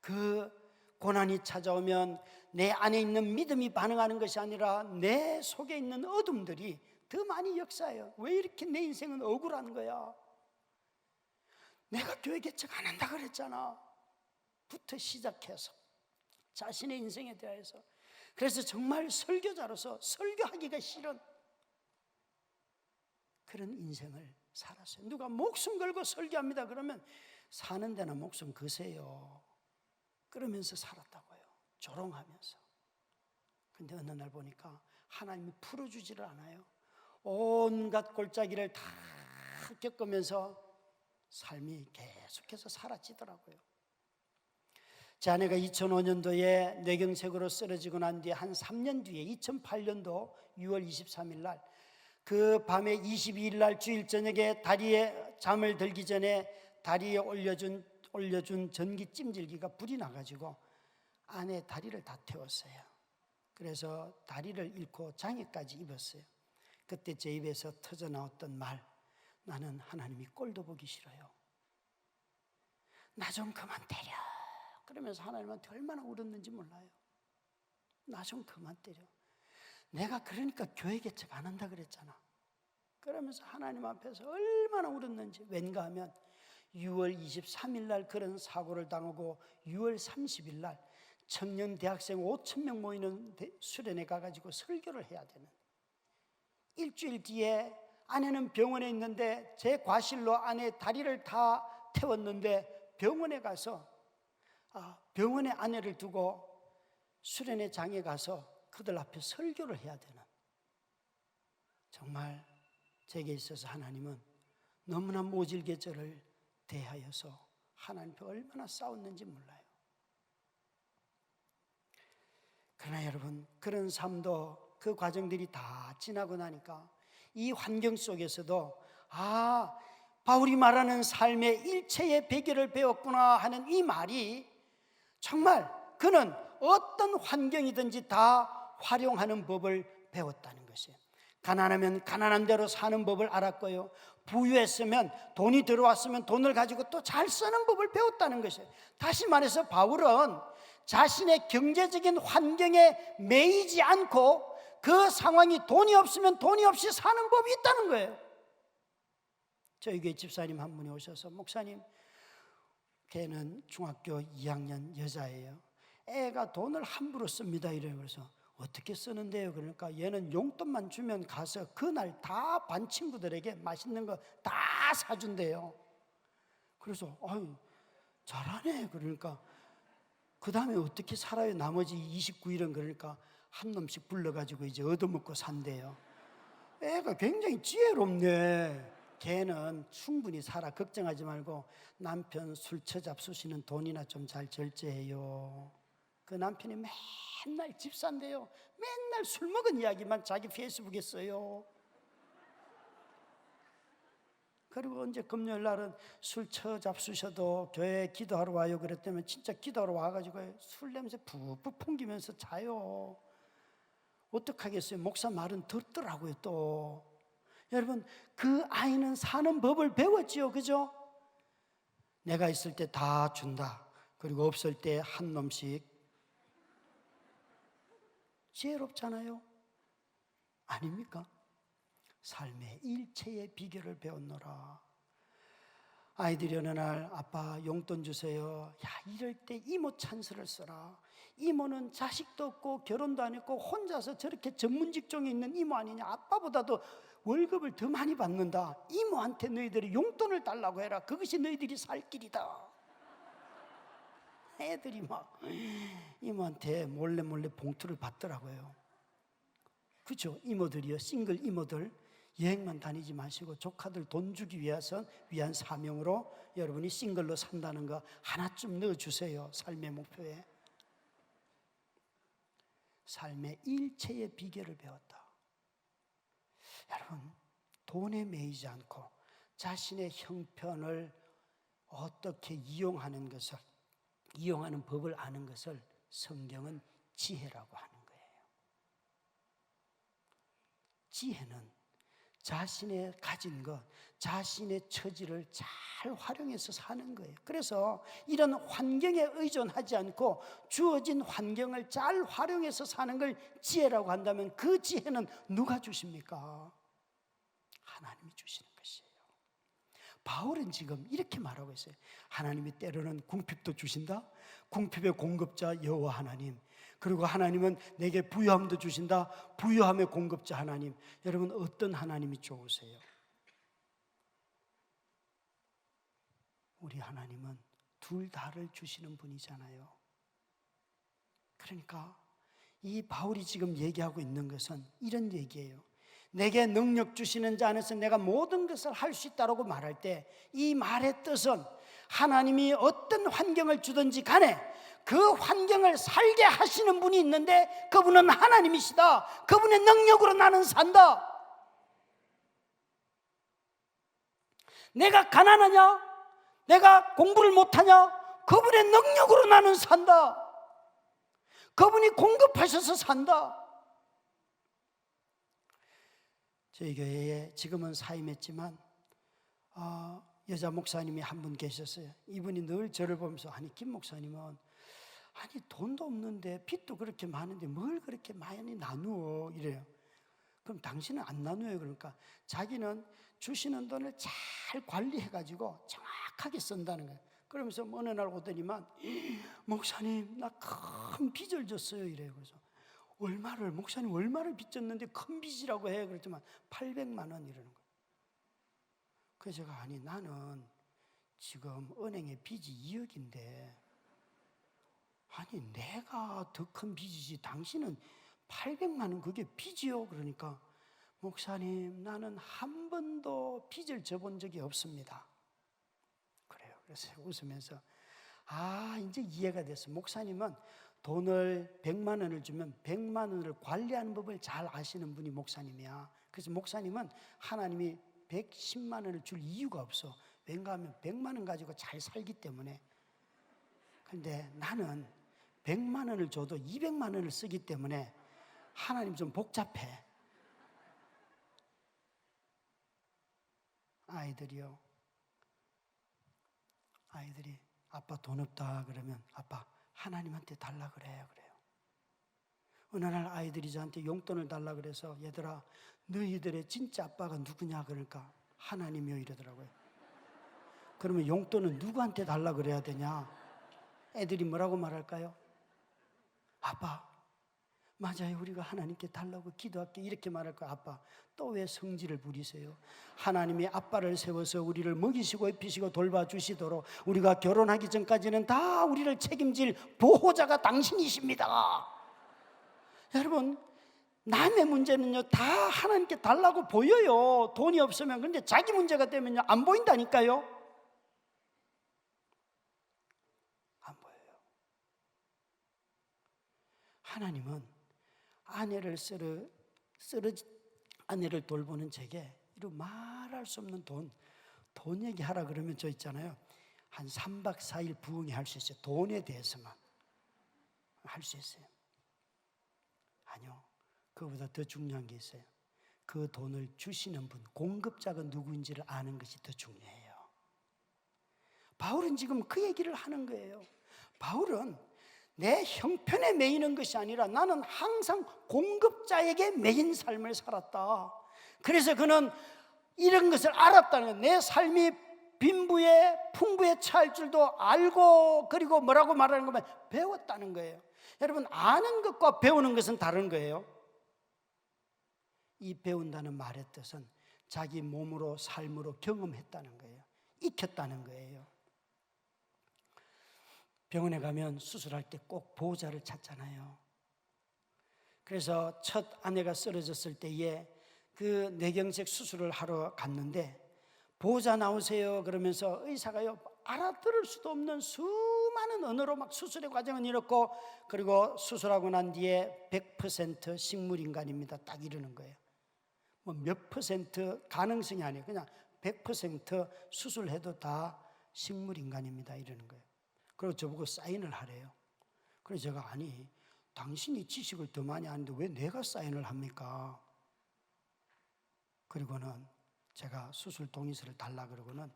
그 고난이 찾아오면 내 안에 있는 믿음이 반응하는 것이 아니라 내 속에 있는 어둠들이 더 많이 역사해요. 왜 이렇게 내 인생은 억울한 거야? 내가 교회 개척 안 한다 그랬잖아 부터 시작해서 자신의 인생에 대해서. 그래서 정말 설교자로서 설교하기가 싫은 그런 인생을 살았어요. 누가 목숨 걸고 설교합니다 그러면 사는 데나 목숨 거세요. 그러면서 살았다고요. 조롱하면서. 근데 어느 날 보니까 하나님이 풀어주지를 않아요. 온갖 골짜기를 다 겪으면서 삶이 계속해서 사라지더라고요. 제 아내가 2005년도에 뇌경색으로 쓰러지고 난 뒤에 한 3년 뒤에 2008년도 6월 23일 날 그 밤에 22일 날 주일 저녁에 다리에 잠을 들기 전에 다리에 올려준 전기 찜질기가 불이 나가지고 아내 다리를 다 태웠어요. 그래서 다리를 잃고 장애까지 입었어요. 그때 제 입에서 터져 나왔던 말, 나는 하나님이 꼴도 보기 싫어요. 나 좀 그만 때려. 그러면서 하나님한테 얼마나 울었는지 몰라요. 나 좀 그만 때려. 내가 그러니까 교회 개척 안 한다 그랬잖아. 그러면서 하나님 앞에서 얼마나 울었는지. 왠가 하면 6월 23일 날 그런 사고를 당하고 6월 30일 날 청년 대학생 5,000명 모이는 수련회 가가지고 설교를 해야 되는, 일주일 뒤에 아내는 병원에 있는데 제 과실로 아내 다리를 다 태웠는데 병원에 가서 병원에 아내를 두고 수련회 장에 가서 그들 앞에 설교를 해야 되는, 정말 제게 있어서 하나님은 너무나 모질게 저를 대하여서 하나님 앞에 얼마나 싸웠는지 몰라요. 그러나 여러분, 그런 삶도 그 과정들이 다 지나고 나니까 이 환경 속에서도 바울이 말하는 삶의 일체의 비결을 배웠구나 하는 이 말이, 정말 그는 어떤 환경이든지 다 활용하는 법을 배웠다는 것이에요. 가난하면 가난한 대로 사는 법을 알았고요, 부유했으면, 돈이 들어왔으면 돈을 가지고 또 잘 쓰는 법을 배웠다는 것이에요. 다시 말해서 바울은 자신의 경제적인 환경에 매이지 않고 그 상황이 돈이 없으면 돈이 없이 사는 법이 있다는 거예요. 저희 교회 집사님 한 분이 오셔서, 목사님, 걔는 중학교 2학년 여자예요. 애가 돈을 함부로 씁니다. 이래요. 그래서 어떻게 쓰는데요? 그러니까 얘는 용돈만 주면 가서 그날 다 반 친구들에게 맛있는 거 다 사준대요. 그래서 잘하네. 그러니까 그 다음에 어떻게 살아요? 나머지 29일은 그러니까 한 놈씩 불러가지고 이제 얻어먹고 산대요. 애가 굉장히 지혜롭네. 걔는 충분히 살아. 걱정하지 말고 남편 술처 잡수시는 돈이나 좀 잘 절제해요. 그 남편이 맨날 집사인데요, 맨날 술 먹은 이야기만 자기 페이스북에 써요. 그리고 언제 금요일 날은 술처 잡수셔도 교회에 기도하러 와요 그랬다면 진짜 기도하러 와가지고 술 냄새 푹푹 풍기면서 자요. 어떡하겠어요? 목사 말은 듣더라고요. 또 여러분, 그 아이는 사는 법을 배웠지요. 그죠? 내가 있을 때 다 준다, 그리고 없을 때 한 놈씩. 지혜롭잖아요? 아닙니까? 삶의 일체의 비결을 배웠노라. 아이들이 어느 날, 아빠 용돈 주세요. 야, 이럴 때 이모 찬스를 써라. 이모는 자식도 없고 결혼도 안 했고 혼자서 저렇게 전문 직종에 있는 이모 아니냐. 아빠보다도 월급을 더 많이 받는다. 이모한테 너희들이 용돈을 달라고 해라. 그것이 너희들이 살 길이다. 애들이 막 이모한테 몰래 봉투를 받더라고요. 그렇죠? 이모들이요, 싱글 이모들, 여행만 다니지 마시고 조카들 돈 주기 위한 사명으로 여러분이 싱글로 산다는 거 하나쯤 넣어주세요. 삶의 목표에. 삶의 일체의 비결을 배웠다. 여러분, 돈에 매이지 않고 자신의 형편을 어떻게 이용하는 법을 아는 것을 성경은 지혜라고 하는 거예요. 지혜는 자신의 가진 것, 자신의 처지를 잘 활용해서 사는 거예요. 그래서 이런 환경에 의존하지 않고 주어진 환경을 잘 활용해서 사는 걸 지혜라고 한다면, 그 지혜는 누가 주십니까? 하나님이 주시는 것이에요. 바울은 지금 이렇게 말하고 있어요. 하나님이 때로는 궁핍도 주신다. 궁핍의 공급자 여호와 하나님. 그리고 하나님은 내게 부유함도 주신다. 부유함의 공급자 하나님. 여러분 어떤 하나님이 좋으세요? 우리 하나님은 둘 다를 주시는 분이잖아요. 그러니까 이 바울이 지금 얘기하고 있는 것은 이런 얘기예요. 내게 능력 주시는 자 안에서 내가 모든 것을 할 수 있다고 말할 때 이 말의 뜻은 하나님이 어떤 환경을 주든지 간에 그 환경을 살게 하시는 분이 있는데 그분은 하나님이시다. 그분의 능력으로 나는 산다. 내가 가난하냐? 내가 공부를 못하냐? 그분의 능력으로 나는 산다. 그분이 공급하셔서 산다. 저희 교회에 지금은 사임했지만 여자 목사님이 한 분 계셨어요. 이분이 늘 저를 보면서 아니 김 목사님은 아니 돈도 없는데 빚도 그렇게 많은데 뭘 그렇게 많이 나누어 이래요. 그럼 당신은 안 나누어요. 그러니까 자기는 주시는 돈을 잘 관리해가지고 정확하게 쓴다는 거예요. 그러면서 어느 날 오더니만 목사님 나 큰 빚을 졌어요 이래요. 그래서 얼마를 목사님 얼마를 빚졌는데 큰 빚이라고 해. 그랬지만 800만 원 이러는 거예요. 그래서 제가 아니 나는 지금 은행에 빚이 2억인데 아니 내가 더 큰 빚이지 당신은 800만 원 그게 빚이요. 그러니까 목사님 나는 한 번도 빚을 져본 적이 없습니다. 그래요. 그래서 웃으면서 이제 이해가 됐어. 목사님은 돈을 100만 원을 주면 100만 원을 관리하는 법을 잘 아시는 분이 목사님이야. 그래서 목사님은 하나님이 110만 원을 줄 이유가 없어. 왠가 하면 100만 원 가지고 잘 살기 때문에. 그런데 나는 100만 원을 줘도 200만 원을 쓰기 때문에 하나님 좀 복잡해. 아이들이 아빠 돈 없다 그러면 아빠 하나님한테 달라 그래요. 어느 날 아이들이 저한테 용돈을 달라 그래서 얘들아 너희들의 진짜 아빠가 누구냐 그러니까 하나님이요 이러더라고요. 그러면 용돈은 누구한테 달라 그래야 되냐? 애들이 뭐라고 말할까요? 아빠 맞아요 우리가 하나님께 달라고 기도할게 이렇게 말할 거야. 아빠 또 왜 성질을 부리세요? 하나님이 아빠를 세워서 우리를 먹이시고 입히시고 돌봐주시도록 우리가 결혼하기 전까지는 다 우리를 책임질 보호자가 당신이십니다. 여러분 남의 문제는요 다 하나님께 달라고 보여요. 돈이 없으면. 근데 자기 문제가 되면요 안 보인다니까요. 안 보여요. 하나님은 아내를 돌보는 제게 이런 말할 수 없는 돈 얘기하라 그러면 저 있잖아요 한 3박 4일 부흥회 할 수 있어요. 돈에 대해서만 할 수 있어요. 아니요 그보다 더 중요한 게 있어요. 그 돈을 주시는 분 공급자가 누구인지를 아는 것이 더 중요해요. 바울은 지금 그 얘기를 하는 거예요. 바울은 내 형편에 매이는 것이 아니라 나는 항상 공급자에게 매인 삶을 살았다. 그래서 그는 이런 것을 알았다는 거예요. 내 삶이 빈부에 풍부에 처할 줄도 알고 그리고 뭐라고 말하는 것만 배웠다는 거예요. 여러분 아는 것과 배우는 것은 다른 거예요. 이 배운다는 말의 뜻은 자기 몸으로 삶으로 경험했다는 거예요. 익혔다는 거예요. 병원에 가면 수술할 때 꼭 보호자를 찾잖아요. 그래서 첫 아내가 쓰러졌을 때에 그 뇌경색 수술을 하러 갔는데 보호자 나오세요 그러면서 의사가요 알아들을 수도 없는 수많은 언어로 막 수술의 과정은 이렇고 그리고 수술하고 난 뒤에 100% 식물인간입니다 딱 이러는 거예요. 뭐 몇 퍼센트 가능성이 아니에요. 그냥 100% 수술해도 다 식물인간입니다 이러는 거예요. 그리고 저보고 사인을 하래요. 그래서 제가 아니 당신이 지식을 더 많이 아는데 왜 내가 사인을 합니까? 그리고는 제가 수술 동의서를 달라 그러고는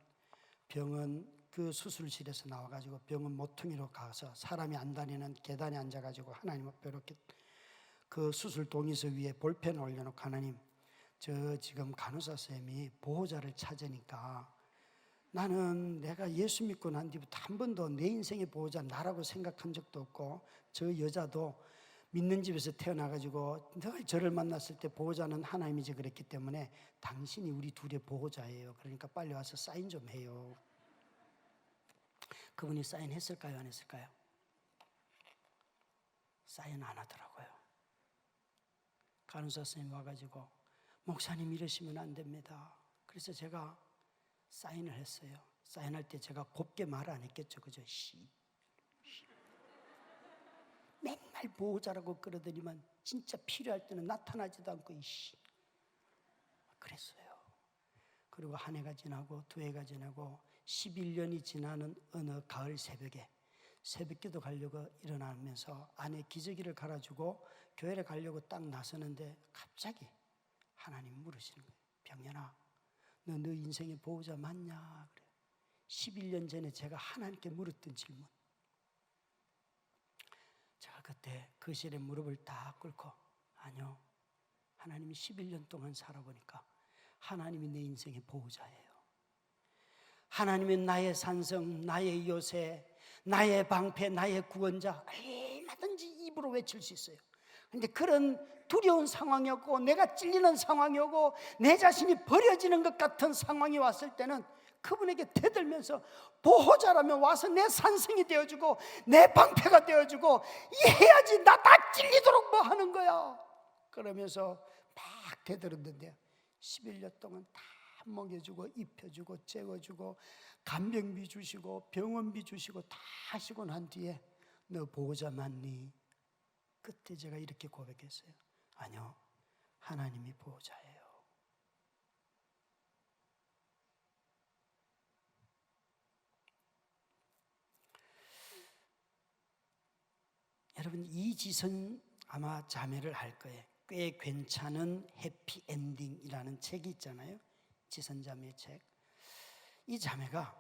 병원 그 수술실에서 나와가지고 병원 모퉁이로 가서 사람이 안 다니는 계단에 앉아가지고 하나님 앞에 이렇게 그 수술 동의서 위에 볼펜을 올려놓고 하나님 저 지금 간호사 쌤이 보호자를 찾으니까 나는 내가 예수 믿고 난 뒤부터 한 번도 내 인생의 보호자 나라고 생각한 적도 없고, 저 여자도 믿는 집에서 태어나가지고 늘 저를 만났을 때 보호자는 하나님이지 그랬기 때문에 당신이 우리 둘의 보호자예요. 그러니까 빨리 와서 사인 좀 해요. 그분이 사인했을까요? 안 했을까요? 사인 안 하더라고요. 간호사 선생님 와가지고 목사님 이러시면 안 됩니다. 그래서 제가 사인을 했어요. 사인할 때 제가 곱게 말 안 했겠죠. 그죠? 맨날 보호자라고 끌어들이면 진짜 필요할 때는 나타나지도 않고 그랬어요. 그리고 한 해가 지나고 두 해가 지나고 11년이 지나는 어느 가을 새벽에 새벽기도 가려고 일어나면서 안에 기저귀를 갈아주고 교회를 가려고 딱 나서는데 갑자기 하나님 물으시는 거예요. 병연아, 너 인생의 보호자 맞냐? 그래. 11년 전에 제가 하나님께 물었던 질문. 제가 그때 거실에 무릎을 딱 꿇고 아니요, 하나님이 11년 동안 살아보니까 하나님이 내 인생의 보호자예요. 하나님은 나의 산성, 나의 요새, 나의 방패, 나의 구원자, 얼마든지 입으로 외칠 수 있어요. 그런데 그런 두려운 상황이 오고 내가 찔리는 상황이 오고 내 자신이 버려지는 것 같은 상황이 왔을 때는 그분에게 대들면서 보호자라면 와서 내 산성이 되어주고 내 방패가 되어주고 해야지, 나 다 찔리도록 뭐 하는 거야. 그러면서 막 대들었는데 11년 동안 다 먹여주고 입혀주고 재워주고 간병비 주시고 병원비 주시고 다 하시고 난 뒤에 너 보호자 맞니? 그때 제가 이렇게 고백했어요. 아니요, 하나님이 보호자예요. 여러분, 이지선 아마 자매를 할 거예요. 꽤 괜찮은 해피엔딩이라는 책이 있잖아요. 지선 자매의 책. 이 자매가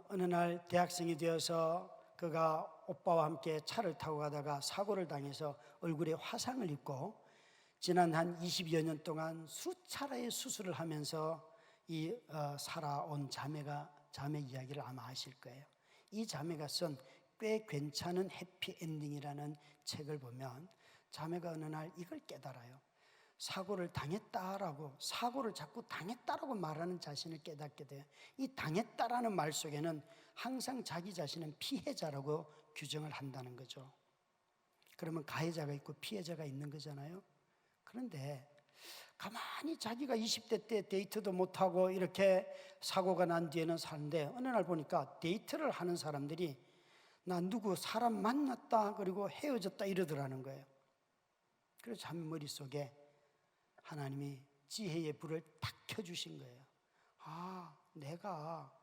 어느 날 대학생이 되어서 그가 오빠와 함께 차를 타고 가다가 사고를 당해서 얼굴에 화상을 입고 지난 한 20여 년 동안 수차례의 수술을 하면서 살아온 자매 이야기를 아마 아실 거예요. 이 자매가 쓴 꽤 괜찮은 해피엔딩이라는 책을 보면 자매가 어느 날 이걸 깨달아요. 사고를 자꾸 당했다라고 말하는 자신을 깨닫게 돼요. 이 당했다라는 말 속에는 항상 자기 자신은 피해자라고 규정을 한다는 거죠. 그러면 가해자가 있고 피해자가 있는 거잖아요. 그런데 가만히 자기가 20대 때 데이트도 못하고 이렇게 사고가 난 뒤에는 사는데 어느 날 보니까 데이트를 하는 사람들이 나 누구 사람 만났다 그리고 헤어졌다 이러더라는 거예요. 그래서 자매 머릿속에 하나님이 지혜의 불을 탁 켜주신 거예요. 내가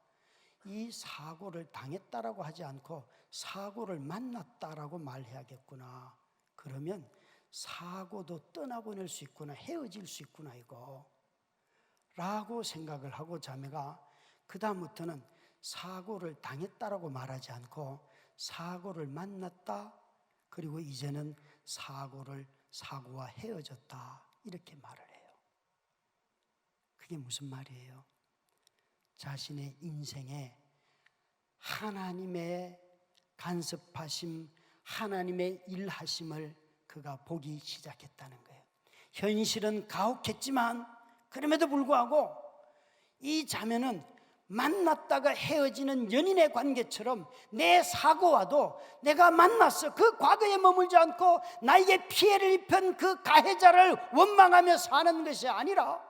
이 사고를 당했다라고 하지 않고 사고를 만났다라고 말해야겠구나. 그러면 사고도 떠나보낼 수 있구나, 헤어질 수 있구나 이거 라고 생각을 하고 자매가 그 다음부터는 사고를 당했다라고 말하지 않고 사고를 만났다, 그리고 이제는 사고와 헤어졌다 이렇게 말을 해요. 그게 무슨 말이에요? 자신의 인생에 하나님의 간섭하심, 하나님의 일하심을 그가 보기 시작했다는 거예요. 현실은 가혹했지만 그럼에도 불구하고 이 자매는 만났다가 헤어지는 연인의 관계처럼 내 사고와도 내가 만났어, 그 과거에 머물지 않고 나에게 피해를 입힌 그 가해자를 원망하며 사는 것이 아니라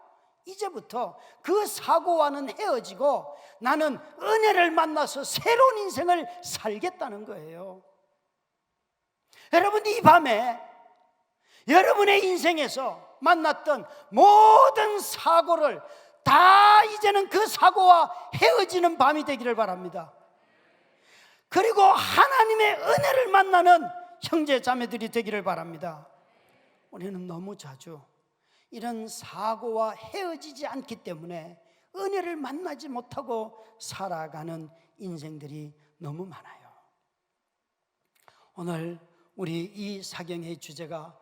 이제부터 그 사고와는 헤어지고 나는 은혜를 만나서 새로운 인생을 살겠다는 거예요. 여러분, 이 밤에 여러분의 인생에서 만났던 모든 사고를 다 이제는 그 사고와 헤어지는 밤이 되기를 바랍니다. 그리고 하나님의 은혜를 만나는 형제 자매들이 되기를 바랍니다. 우리는 너무 자주 이런 사고와 헤어지지 않기 때문에 은혜를 만나지 못하고 살아가는 인생들이 너무 많아요. 오늘 우리 이 사경의 주제가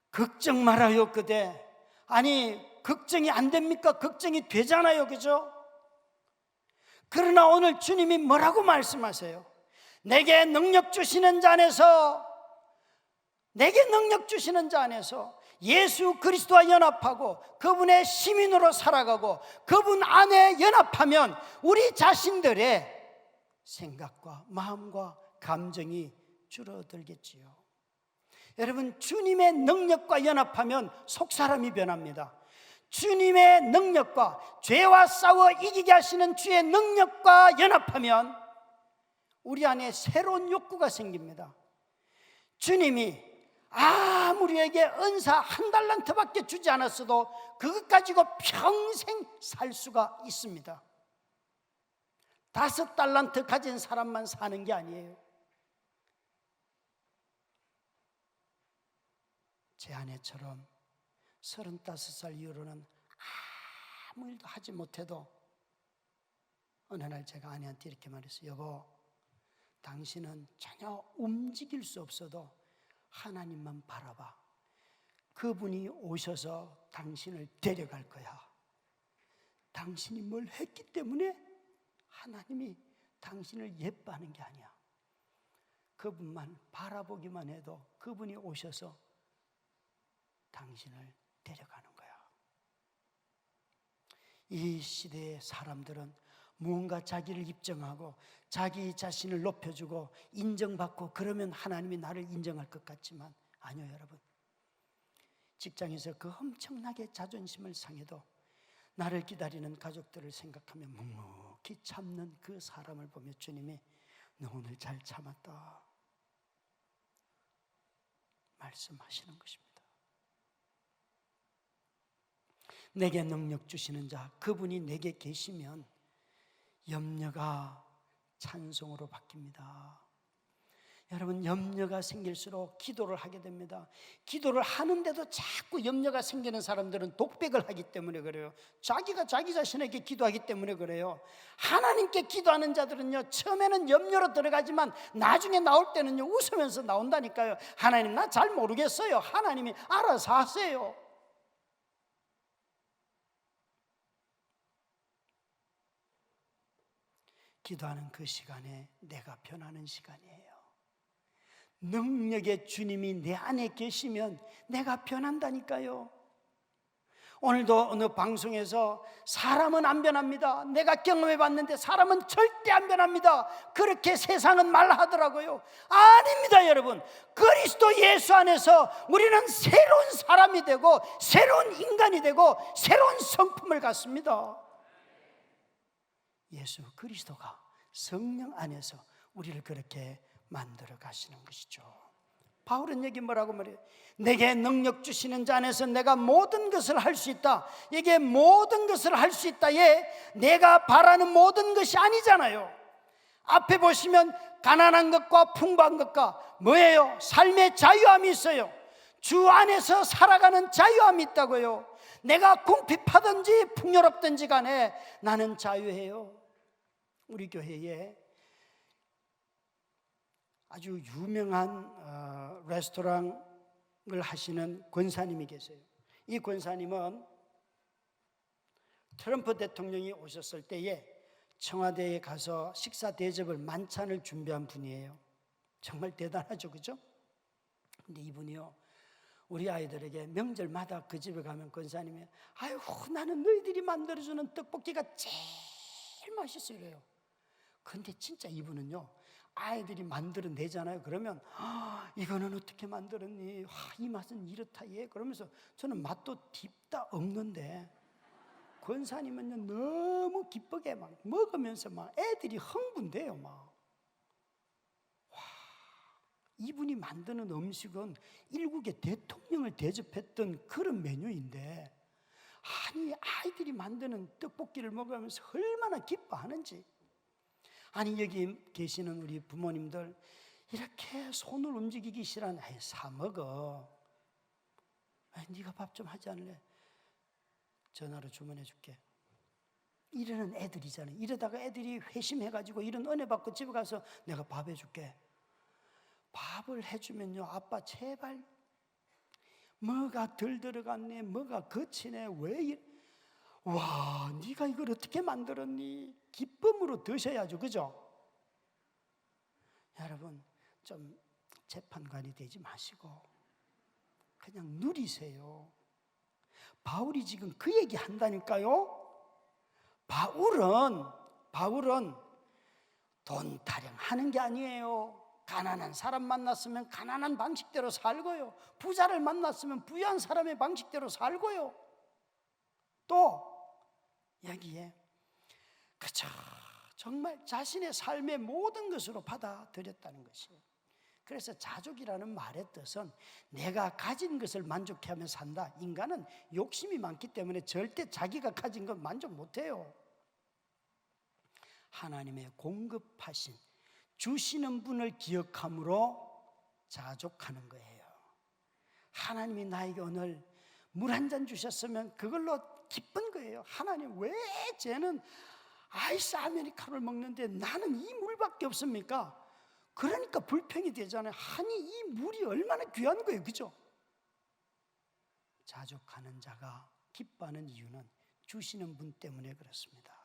걱정 말아요 그대. 아니 걱정이 안 됩니까? 걱정이 되잖아요, 그죠? 그러나 오늘 주님이 뭐라고 말씀하세요? 내게 능력 주시는 자 안에서, 내게 능력 주시는 자 안에서 예수 그리스도와 연합하고 그분의 시민으로 살아가고 그분 안에 연합하면 우리 자신들의 생각과 마음과 감정이 줄어들겠지요. 여러분, 주님의 능력과 연합하면 속사람이 변합니다. 주님의 능력과, 죄와 싸워 이기게 하시는 주의 능력과 연합하면 우리 안에 새로운 욕구가 생깁니다. 주님이 아무리 우리에게 은사 1달란트밖에 주지 않았어도 그것 가지고 평생 살 수가 있습니다. 5달란트 가진 사람만 사는 게 아니에요. 제 아내처럼 35살 이후로는 아무 일도 하지 못해도 어느 날 제가 아내한테 이렇게 말했어요. 여보, 당신은 전혀 움직일 수 없어도 하나님만 바라봐. 그분이 오셔서 당신을 데려갈 거야. 당신이 뭘 했기 때문에 하나님이 당신을 예뻐하는 게 아니야. 그분만 바라보기만 해도 그분이 오셔서 당신을 데려가는 거야. 이 시대의 사람들은 무언가 자기를 입증하고 자기 자신을 높여주고 인정받고 그러면 하나님이 나를 인정할 것 같지만 아니요, 여러분. 직장에서 그 엄청나게 자존심을 상해도 나를 기다리는 가족들을 생각하며 묵묵히 참는 그 사람을 보며 주님이 너 오늘 잘 참았다 말씀하시는 것입니다. 내게 능력 주시는 자, 그분이 내게 계시면 염려가 찬송으로 바뀝니다. 여러분, 염려가 생길수록 기도를 하게 됩니다. 기도를 하는데도 자꾸 염려가 생기는 사람들은 독백을 하기 때문에 그래요. 자기가 자기 자신에게 기도하기 때문에 그래요. 하나님께 기도하는 자들은요, 처음에는 염려로 들어가지만 나중에 나올 때는요, 웃으면서 나온다니까요. 하나님, 나 잘 모르겠어요. 하나님이 알아서 하세요. 기도하는 그 시간에 내가 변하는 시간이에요. 능력의 주님이 내 안에 계시면 내가 변한다니까요. 오늘도 어느 방송에서 사람은 안 변합니다. 내가 경험해 봤는데 사람은 절대 안 변합니다. 그렇게 세상은 말하더라고요. 아닙니다, 여러분. 그리스도 예수 안에서 우리는 새로운 사람이 되고 새로운 인간이 되고 새로운 성품을 갖습니다. 예수 그리스도가 성령 안에서 우리를 그렇게 만들어 가시는 것이죠. 바울은 여기 뭐라고 말해요? 내게 능력 주시는 자 안에서 내가 모든 것을 할 수 있다. 이게 모든 것을 할 수 있다에 내가 바라는 모든 것이 아니잖아요. 앞에 보시면 가난한 것과 풍부한 것과 뭐예요? 삶의 자유함이 있어요. 주 안에서 살아가는 자유함이 있다고요. 내가 궁핍하든지 풍요롭든지 간에 나는 자유해요. 우리 교회에 아주 유명한 레스토랑을 하시는 권사님이 계세요. 이 권사님은 트럼프 대통령이 오셨을 때에 청와대에 가서 식사 대접을 만찬을 준비한 분이에요. 정말 대단하죠, 그죠? 근데 이분이요, 우리 아이들에게 명절마다 그 집에 가면 권사님이 아유, 나는 너희들이 만들어주는 떡볶이가 제일 맛있어 이래요. 근데 진짜 이분은요, 아이들이 만들어내잖아요. 그러면 이거는 어떻게 만들었니? 이 맛은 이렇다 얘. 그러면서 저는 맛도 딥다 없는데 권사님은요, 너무 기쁘게 막 먹으면서 막 애들이 흥분돼요. 막. 이분이 만드는 음식은 일국의 대통령을 대접했던 그런 메뉴인데, 아니 아이들이 만드는 떡볶이를 먹으면서 얼마나 기뻐하는지. 아니 여기 계시는 우리 부모님들 이렇게 손을 움직이기 싫어하는, 사 먹어. 네가 밥 좀 하지 않을래? 전화로 주문해 줄게. 이러는 애들이잖아요. 이러다가 애들이 회심해가지고 이런 은혜 받고 집에 가서 내가 밥 해줄게. 밥을 해주면요, 아빠 제발 뭐가 덜 들어갔네, 뭐가 거치네, 왜 와, 네가 이걸 어떻게 만들었니? 기쁨으로 드셔야죠, 그죠? 여러분, 좀 재판관이 되지 마시고 그냥 누리세요. 바울이 지금 그 얘기 한다니까요. 바울은 돈 타령 하는 게 아니에요. 가난한 사람 만났으면 가난한 방식대로 살고요. 부자를 만났으면 부유한 사람의 방식대로 살고요. 또 여기에 그저 정말 자신의 삶의 모든 것으로 받아들였다는 것이에요. 그래서 자족이라는 말의 뜻은 내가 가진 것을 만족해하며 산다. 인간은 욕심이 많기 때문에 절대 자기가 가진 것 만족 못해요. 하나님의 공급하신 주시는 분을 기억함으로 자족하는 거예요. 하나님이 나에게 오늘 물 한 잔 주셨으면 그걸로 기쁜 거예요. 하나님, 왜 쟤는 아이스 아메리카노를 먹는데 나는 이 물밖에 없습니까? 그러니까 불평이 되잖아요. 아니, 이 물이 얼마나 귀한 거예요, 그죠? 자족하는 자가 기뻐하는 이유는 주시는 분 때문에 그렇습니다.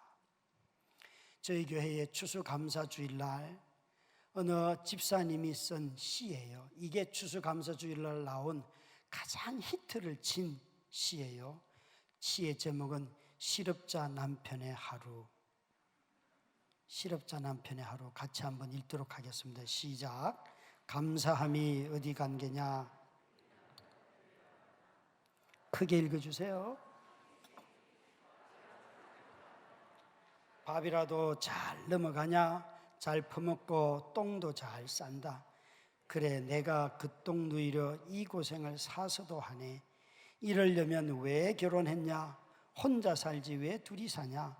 저희 교회의 추수감사주일날 어느 집사님이 쓴 시예요. 이게 추수감사주일날 나온 가장 히트를 친 시예요. 시의 제목은 실업자 남편의 하루. 실업자 남편의 하루 같이 한번 읽도록 하겠습니다. 시작. 감사함이 어디 간 게냐? 크게 읽어주세요. 밥이라도 잘 넘어가냐? 잘 퍼먹고 똥도 잘 싼다. 그래, 내가 그 똥 누이려 이 고생을 사서도 하네. 이러려면 왜 결혼했냐? 혼자 살지 왜 둘이 사냐?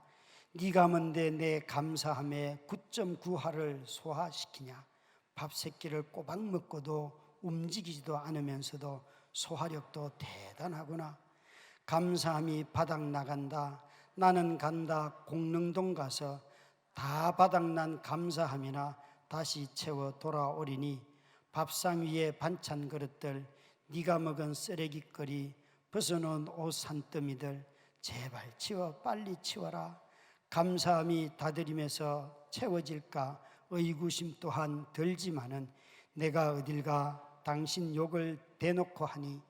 네가 뭔데 내 감사함에 9.9하를 소화시키냐? 밥 새끼를 꼬박 먹고도 움직이지도 않으면서도 소화력도 대단하구나. 감사함이 바닥 나간다. 나는 간다. 공릉동 가서 다 바닥난 감사함이나 다시 채워 돌아오리니 밥상 위에 반찬 그릇들, 네가 먹은 쓰레기거리, 벗어놓은 옷 산더미들 제발 치워, 빨리 치워라. 감사함이 다들임에서 채워질까 의구심 또한 들지만은 내가 어딜 가 당신 욕을 대놓고 하니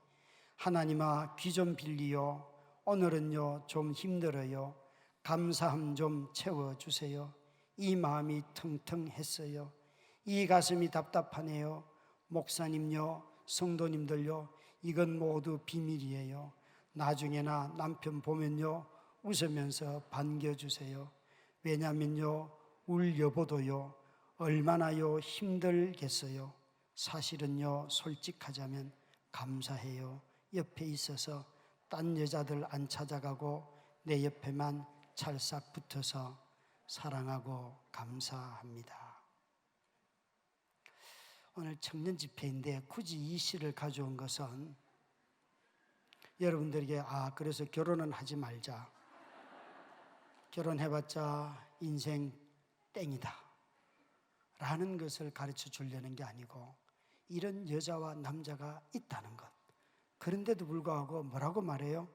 하나님아 귀 좀 빌리요. 오늘은요 좀 힘들어요. 감사함 좀 채워주세요. 이 마음이 텅텅했어요. 이 가슴이 답답하네요. 목사님요, 성도님들요, 이건 모두 비밀이에요. 나중에나 남편 보면요 웃으면서 반겨주세요. 왜냐면요 울 여보도요 얼마나요 힘들겠어요. 사실은요 솔직하자면 감사해요. 옆에 있어서 딴 여자들 안 찾아가고 내 옆에만 찰싹 붙어서 사랑하고 감사합니다. 오늘 청년 집회인데 굳이 이 시를 가져온 것은 여러분들에게 그래서 결혼은 하지 말자, 결혼해봤자 인생 땡이다 라는 것을 가르쳐 주려는 게 아니고 이런 여자와 남자가 있다는 것. 그런데도 불구하고 뭐라고 말해요?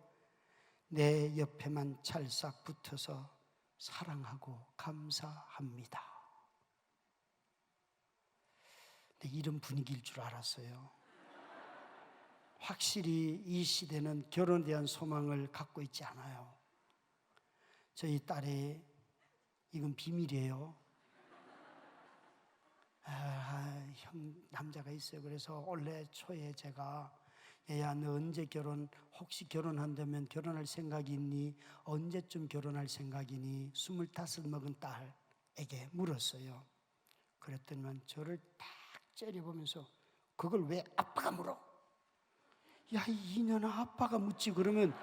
내 옆에만 찰싹 붙어서 사랑하고 감사합니다. 근데 이런 분위기일 줄 알았어요. 확실히 이 시대는 결혼에 대한 소망을 갖고 있지 않아요. 저희 딸의, 이건 비밀이에요. 형 남자가 있어요. 그래서 올해 초에 제가 얘야 너 언제 결혼, 혹시 결혼한다면 결혼할 생각이 있니? 언제쯤 결혼할 생각이니? 25 먹은 딸에게 물었어요. 그랬더니 저를 딱 째려보면서 그걸 왜 아빠가 물어? 야, 이 이년아, 아빠가 묻지. 그러면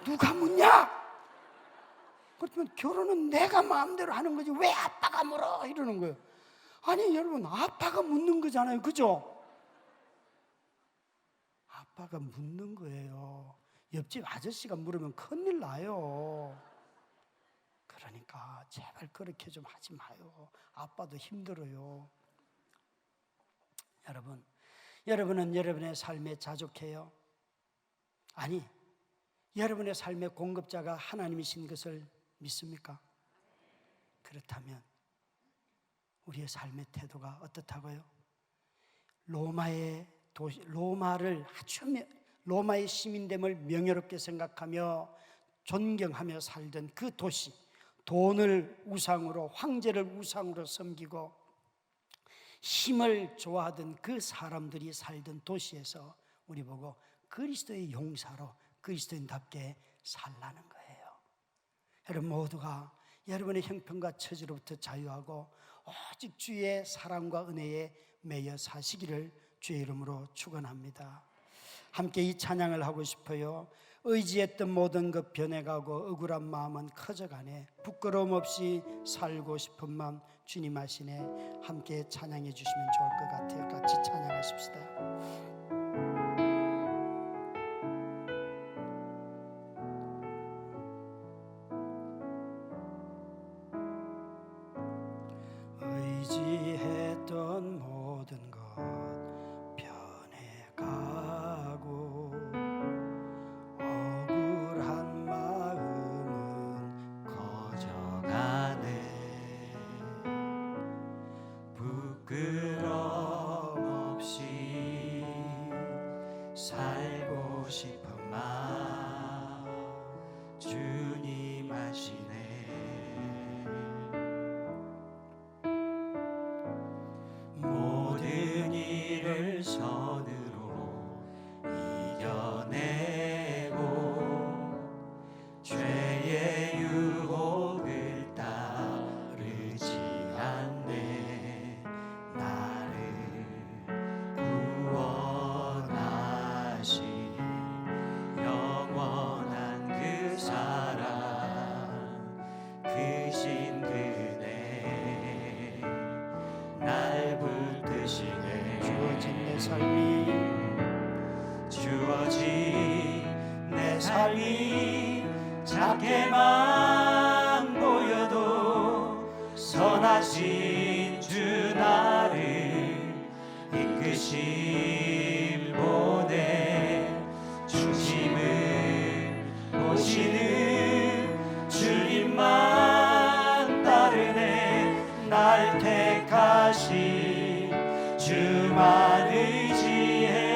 누가 묻냐? 그렇다면 결혼은 내가 마음대로 하는 거지 왜 아빠가 물어? 이러는 거예요. 아니 여러분, 아빠가 묻는 거잖아요, 그죠? 아빠가 묻는 거예요. 옆집 아저씨가 물으면 큰일 나요. 그러니까 제발 그렇게 좀 하지 마요. 아빠도 힘들어요. 여러분은 여러분의 삶에 자족해요? 아니, 여러분의 삶의 공급자가 하나님이신 것을 믿습니까? 그렇다면 우리의 삶의 태도가 어떻다고요? 로마의 시민됨을 명예롭게 생각하며 존경하며 살던 그 도시, 돈을 우상으로, 황제를 우상으로 섬기고 힘을 좋아하던 그 사람들이 살던 도시에서 우리 보고 그리스도의 용사로 그리스도인답게 살라는 거예요. 여러분 모두가 여러분의 형편과 처지로부터 자유하고 오직 주의 사랑과 은혜에 매여 사시기를 주의 이름으로 축원합니다. 함께 이 찬양을 하고 싶어요. 의지했던 모든 것 변해가고 억울한 마음은 커져가네. 부끄러움 없이 살고 싶은 마음 주님 아시네. 함께 찬양해 주시면 좋을 것 같아요. 같이 찬양하십시다. 의지했던 모든 것 변해가고 억울한 마음은 커져가네. 부끄러움 없이 살고 싶은 마음 주님 아시네. 모든 일을 선으로 이겨내고 죄의 유혹을 따르지 않네. 나를 구원하신 영원한 그 사랑 크신 그네 날 붙드시네. 주어진 내 삶이 작게만 보여도 선하신 주 나를 이끄심 보내. 중심을 보시는 주님만 따르네. 날 택하신 주만 의지해.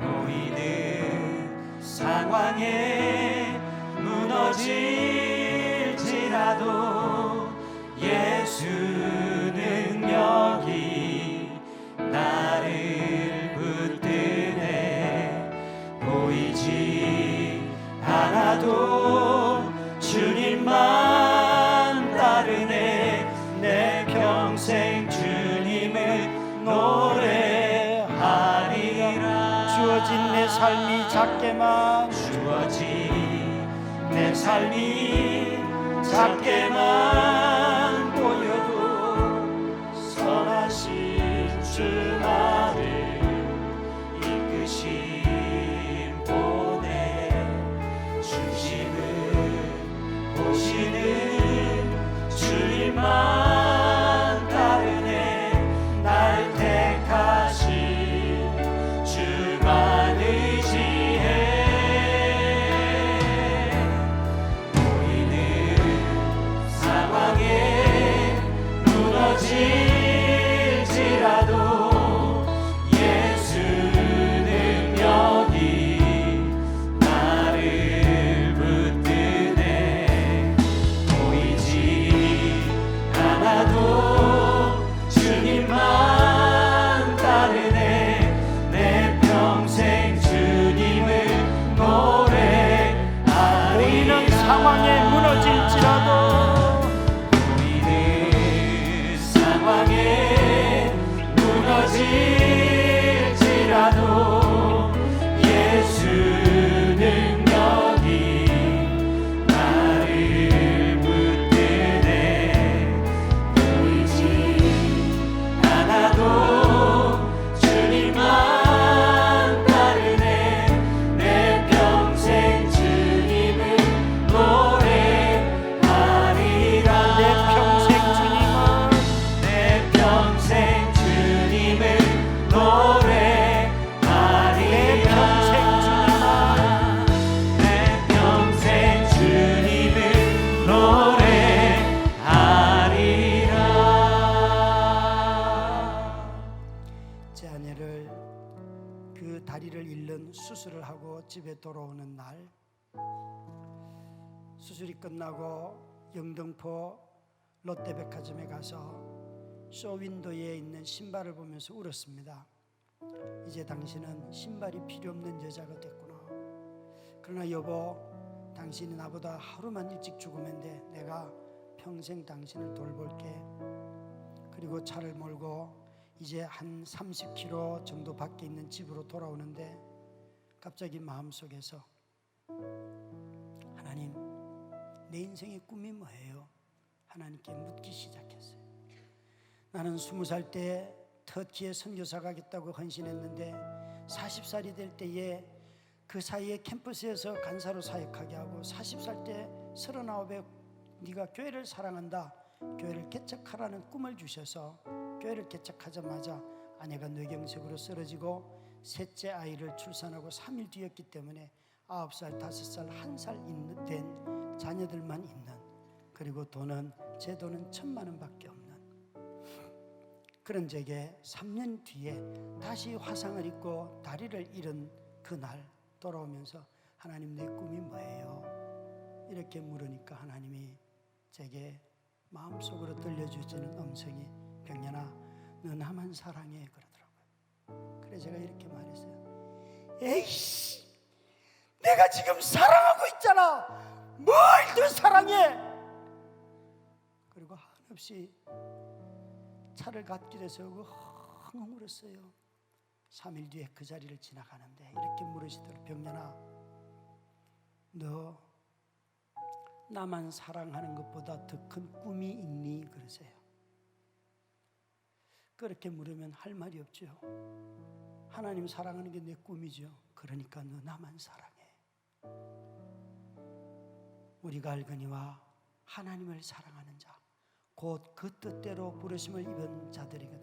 보이는 상황에 무너질지라도 예수 능력이 나를 붙드네. 보이지 않아도 주님만 따르네. 내 평생 주님을 노래하리라. 주어진 내 삶이 작게만 보여도 선하신 주 나를 이끄심 보내. 중심을 보시는 주님만 따르네. 날 택하신 주만 의지해. 보이는 상황에 무너질지라도 예수 능력이 나를 붙드네. 보이지 않아도 주님만 따르네. 내 평생 주님을 노래하리. 보이는 상황에 무너질지라도 예수 능력이 나를 붙드네. 보이지 않아도 주님만 따르네. 내 평생 주님을 노래하리. 제 아내를 그 다리를 잃는 수술을 하고 집에 돌아오는 날, 수술이 끝나고 영등포 롯데백화점에 가서 쇼윈도에 있는 신발을 보면서 울었습니다. 이제 당신은 신발이 필요 없는 여자가 됐구나. 그러나 여보, 당신이 나보다 하루만 일찍 죽으면 돼. 내가 평생 당신을 돌볼게. 그리고 차를 몰고 이제 한 30km 정도 밖에 있는 집으로 돌아오는데 갑자기 마음속에서 하나님, 내 인생의 꿈이 뭐예요? 하나님께 묻기 시작했어요. 나는 20살 때 터키에 선교사 가겠다고 헌신했는데 40살이 될 때에 그 사이에 캠퍼스에서 간사로 사역하게 하고 40살 때 39에 네가 교회를 사랑한다, 교회를 개척하라는 꿈을 주셔서 교회를 개척하자마자 아내가 뇌경색으로 쓰러지고 셋째 아이를 출산하고 3일 뒤였기 때문에 9살, 5살, 1살 된 자녀들만 있는, 그리고 제 돈은 1,000만 원밖에 없는 그런 적에 3년 뒤에 다시 화상을 입고 다리를 잃은 그날 돌아오면서 하나님, 내 꿈이 뭐예요? 이렇게 물으니까 하나님이 제게 마음속으로 들려주시는 음성이, 병년아, 너 나만 사랑해, 그러더라고요. 그래서 제가 이렇게 말했어요. 에이씨, 내가 지금 사랑하고 있잖아. 뭘 더 사랑해? 그리고 한없이 차를 갓길에서 엉엉 울었어요. 3일 뒤에 그 자리를 지나가는데 이렇게 물으시더라고요. 병년아, 너 나만 사랑하는 것보다 더 큰 꿈이 있니? 그러세요. 그렇게 물으면 할 말이 없죠. 하나님 사랑하는 게 내 꿈이죠. 그러니까 너 나만 사랑해. 우리가 알거니와 하나님을 사랑하는 자, 곧 그 뜻대로 부르심을 입은 자들에게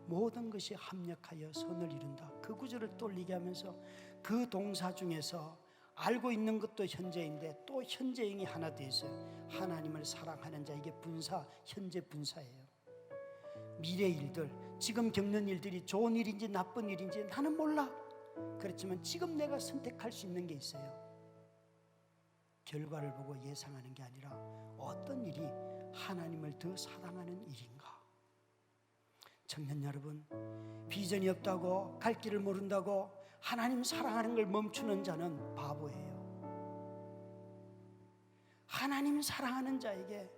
모든 것이 합력하여 선을 이룬다. 그 구절을 떠올리게 하면서 그 동사 중에서 알고 있는 것도 현재인데 또 현재형이 하나 더 있어요. 하나님을 사랑하는 자, 이게 분사, 현재 분사예요. 미래 일들, 지금 겪는 일들이 좋은 일인지 나쁜 일인지 나는 몰라. 그렇지만 지금 내가 선택할 수 있는 게 있어요. 결과를 보고 예상하는 게 아니라 어떤 일이 하나님을 더 사랑하는 일인가. 청년 여러분, 비전이 없다고, 갈 길을 모른다고 하나님 사랑하는 걸 멈추는 자는 바보예요. 하나님 사랑하는 자에게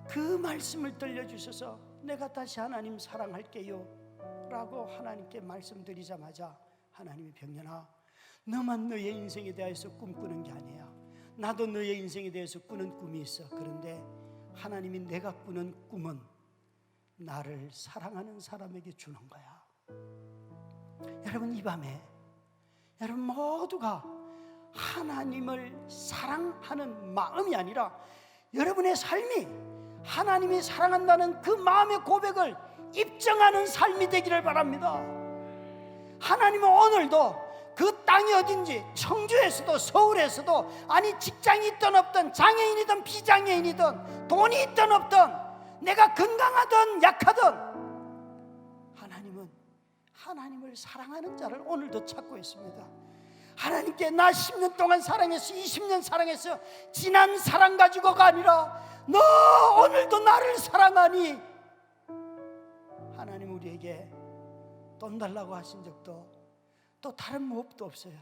그 말씀을 들려주셔서 내가 다시 하나님 사랑할게요 라고 하나님께 말씀드리자마자 하나님이, 병년아, 너만 너의 인생에 대해서 꿈꾸는 게 아니야. 나도 너의 인생에 대해서 꾸는 꿈이 있어. 그런데 하나님이 내가 꾸는 꿈은 나를 사랑하는 사람에게 주는 거야. 여러분, 이 밤에 여러분 모두가 하나님을 사랑하는 마음이 아니라 여러분의 삶이 하나님이 사랑한다는 그 마음의 고백을 입증하는 삶이 되기를 바랍니다. 하나님은 오늘도 그 땅이 어딘지, 청주에서도 서울에서도, 아니 직장이 있든 없든, 장애인이든 비장애인이든, 돈이 있든 없든, 내가 건강하든 약하든, 하나님은 하나님을 사랑하는 자를 오늘도 찾고 있습니다. 하나님께 나 10년 동안 사랑했어, 20년 사랑했어, 지난 사랑 가지고가 아니라 너 오늘도 나를 사랑하니? 하나님 우리에게 돈 달라고 하신 적도 또 다른 무엇도 없어요.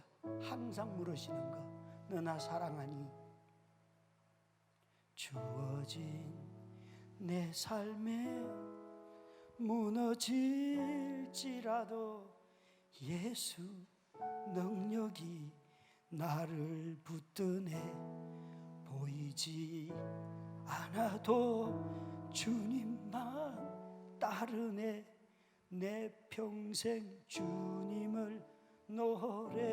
항상 물으시는 거, 너 나 사랑하니? 주어진 내 삶에 무너질지라도 예수 능력이 나를 붙드네. 보이지 않아도 주님만 따르네. 내 평생 주님을 노래하리라.